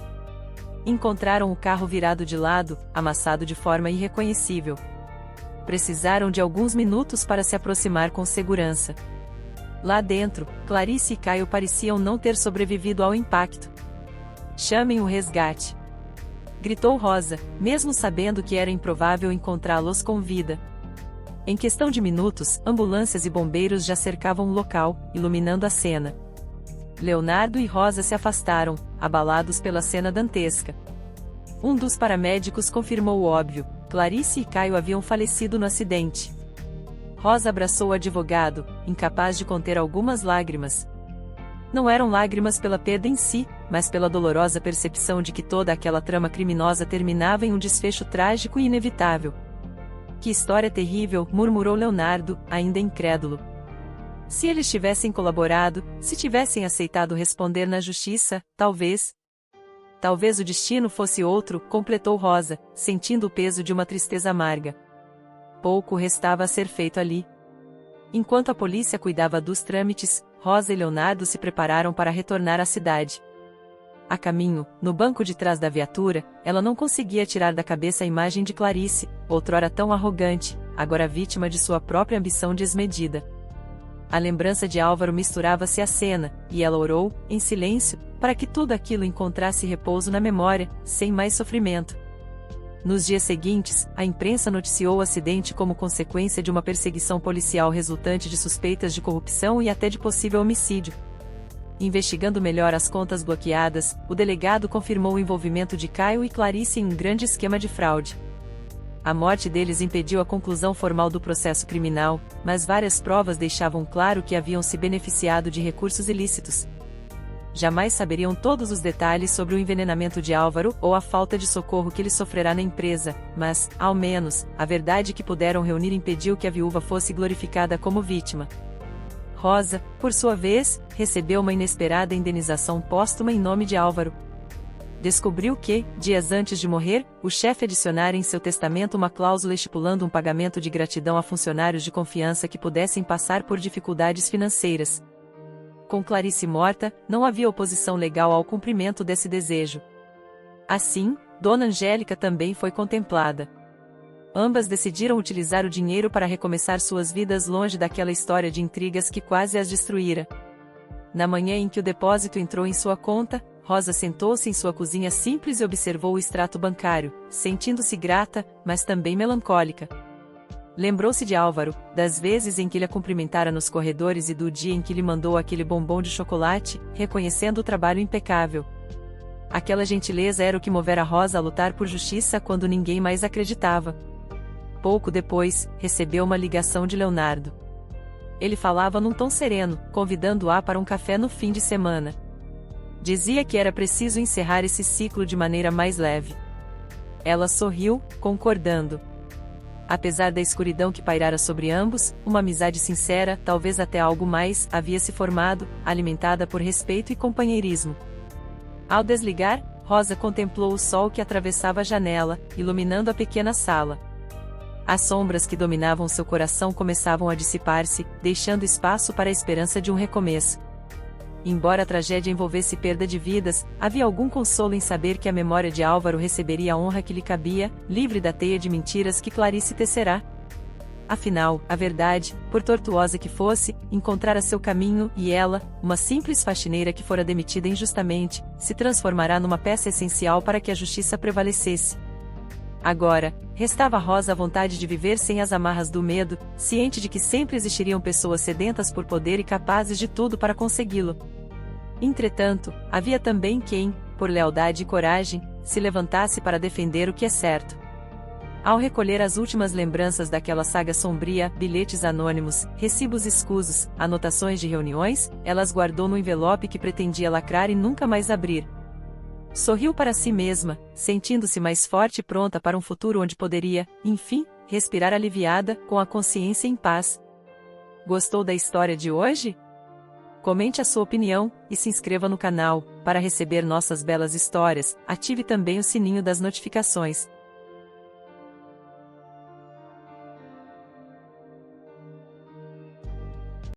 [SPEAKER 1] Encontraram o carro virado de lado, amassado de forma irreconhecível. Precisaram de alguns minutos para se aproximar com segurança. Lá dentro, Clarice e Caio pareciam não ter sobrevivido ao impacto. Chamem o resgate! Gritou Rosa, mesmo sabendo que era improvável encontrá-los com vida. Em questão de minutos, ambulâncias e bombeiros já cercavam o local, iluminando a cena. Leonardo e Rosa se afastaram, abalados pela cena dantesca. Um dos paramédicos confirmou o óbvio: Clarice e Caio haviam falecido no acidente. Rosa abraçou o advogado, incapaz de conter algumas lágrimas. Não eram lágrimas pela perda em si, mas pela dolorosa percepção de que toda aquela trama criminosa terminava em um desfecho trágico e inevitável. Que história terrível, murmurou Leonardo, ainda incrédulo. Se eles tivessem colaborado, se tivessem aceitado responder na justiça, talvez. Talvez o destino fosse outro, completou Rosa, sentindo o peso de uma tristeza amarga. Pouco restava a ser feito ali. Enquanto a polícia cuidava dos trâmites, Rosa e Leonardo se prepararam para retornar à cidade. A caminho, no banco de trás da viatura, ela não conseguia tirar da cabeça a imagem de Clarice, outrora tão arrogante, agora vítima de sua própria ambição desmedida. A lembrança de Álvaro misturava-se à cena, e ela orou, em silêncio, para que tudo aquilo encontrasse repouso na memória, sem mais sofrimento. Nos dias seguintes, a imprensa noticiou o acidente como consequência de uma perseguição policial resultante de suspeitas de corrupção e até de possível homicídio. Investigando melhor as contas bloqueadas, o delegado confirmou o envolvimento de Caio e Clarice em um grande esquema de fraude. A morte deles impediu a conclusão formal do processo criminal, mas várias provas deixavam claro que haviam se beneficiado de recursos ilícitos. Jamais saberiam todos os detalhes sobre o envenenamento de Álvaro ou a falta de socorro que ele sofrerá na empresa, mas, ao menos, a verdade que puderam reunir impediu que a viúva fosse glorificada como vítima. Rosa, por sua vez, recebeu uma inesperada indenização póstuma em nome de Álvaro. Descobriu que, dias antes de morrer, o chefe adicionara em seu testamento uma cláusula estipulando um pagamento de gratidão a funcionários de confiança que pudessem passar por dificuldades financeiras. Com Clarice morta, não havia oposição legal ao cumprimento desse desejo. Assim, Dona Angélica também foi contemplada. Ambas decidiram utilizar o dinheiro para recomeçar suas vidas longe daquela história de intrigas que quase as destruíra. Na manhã em que o depósito entrou em sua conta, Rosa sentou-se em sua cozinha simples e observou o extrato bancário, sentindo-se grata, mas também melancólica. Lembrou-se de Álvaro, das vezes em que lhe a cumprimentara nos corredores e do dia em que lhe mandou aquele bombom de chocolate, reconhecendo o trabalho impecável. Aquela gentileza era o que movera Rosa a lutar por justiça quando ninguém mais acreditava. Pouco depois, recebeu uma ligação de Leonardo. Ele falava num tom sereno, convidando-a para um café no fim de semana. Dizia que era preciso encerrar esse ciclo de maneira mais leve. Ela sorriu, concordando. Apesar da escuridão que pairara sobre ambos, uma amizade sincera, talvez até algo mais, havia se formado, alimentada por respeito e companheirismo. Ao desligar, Rosa contemplou o sol que atravessava a janela, iluminando a pequena sala. As sombras que dominavam seu coração começavam a dissipar-se, deixando espaço para a esperança de um recomeço. Embora a tragédia envolvesse perda de vidas, havia algum consolo em saber que a memória de Álvaro receberia a honra que lhe cabia, livre da teia de mentiras que Clarice tecerá. Afinal, a verdade, por tortuosa que fosse, encontrara seu caminho e ela, uma simples faxineira que fora demitida injustamente, se transformará numa peça essencial para que a justiça prevalecesse. Agora, restava a Rosa a vontade de viver sem as amarras do medo, ciente de que sempre existiriam pessoas sedentas por poder e capazes de tudo para consegui-lo. Entretanto, havia também quem, por lealdade e coragem, se levantasse para defender o que é certo. Ao recolher as últimas lembranças daquela saga sombria, bilhetes anônimos, recibos escusos, anotações de reuniões, ela as guardou no envelope que pretendia lacrar e nunca mais abrir. Sorriu para si mesma, sentindo-se mais forte e pronta para um futuro onde poderia, enfim, respirar aliviada, com a consciência em paz. Gostou da história de hoje? Comente a sua opinião, e se inscreva no canal, para receber nossas belas histórias. Ative também o sininho das notificações.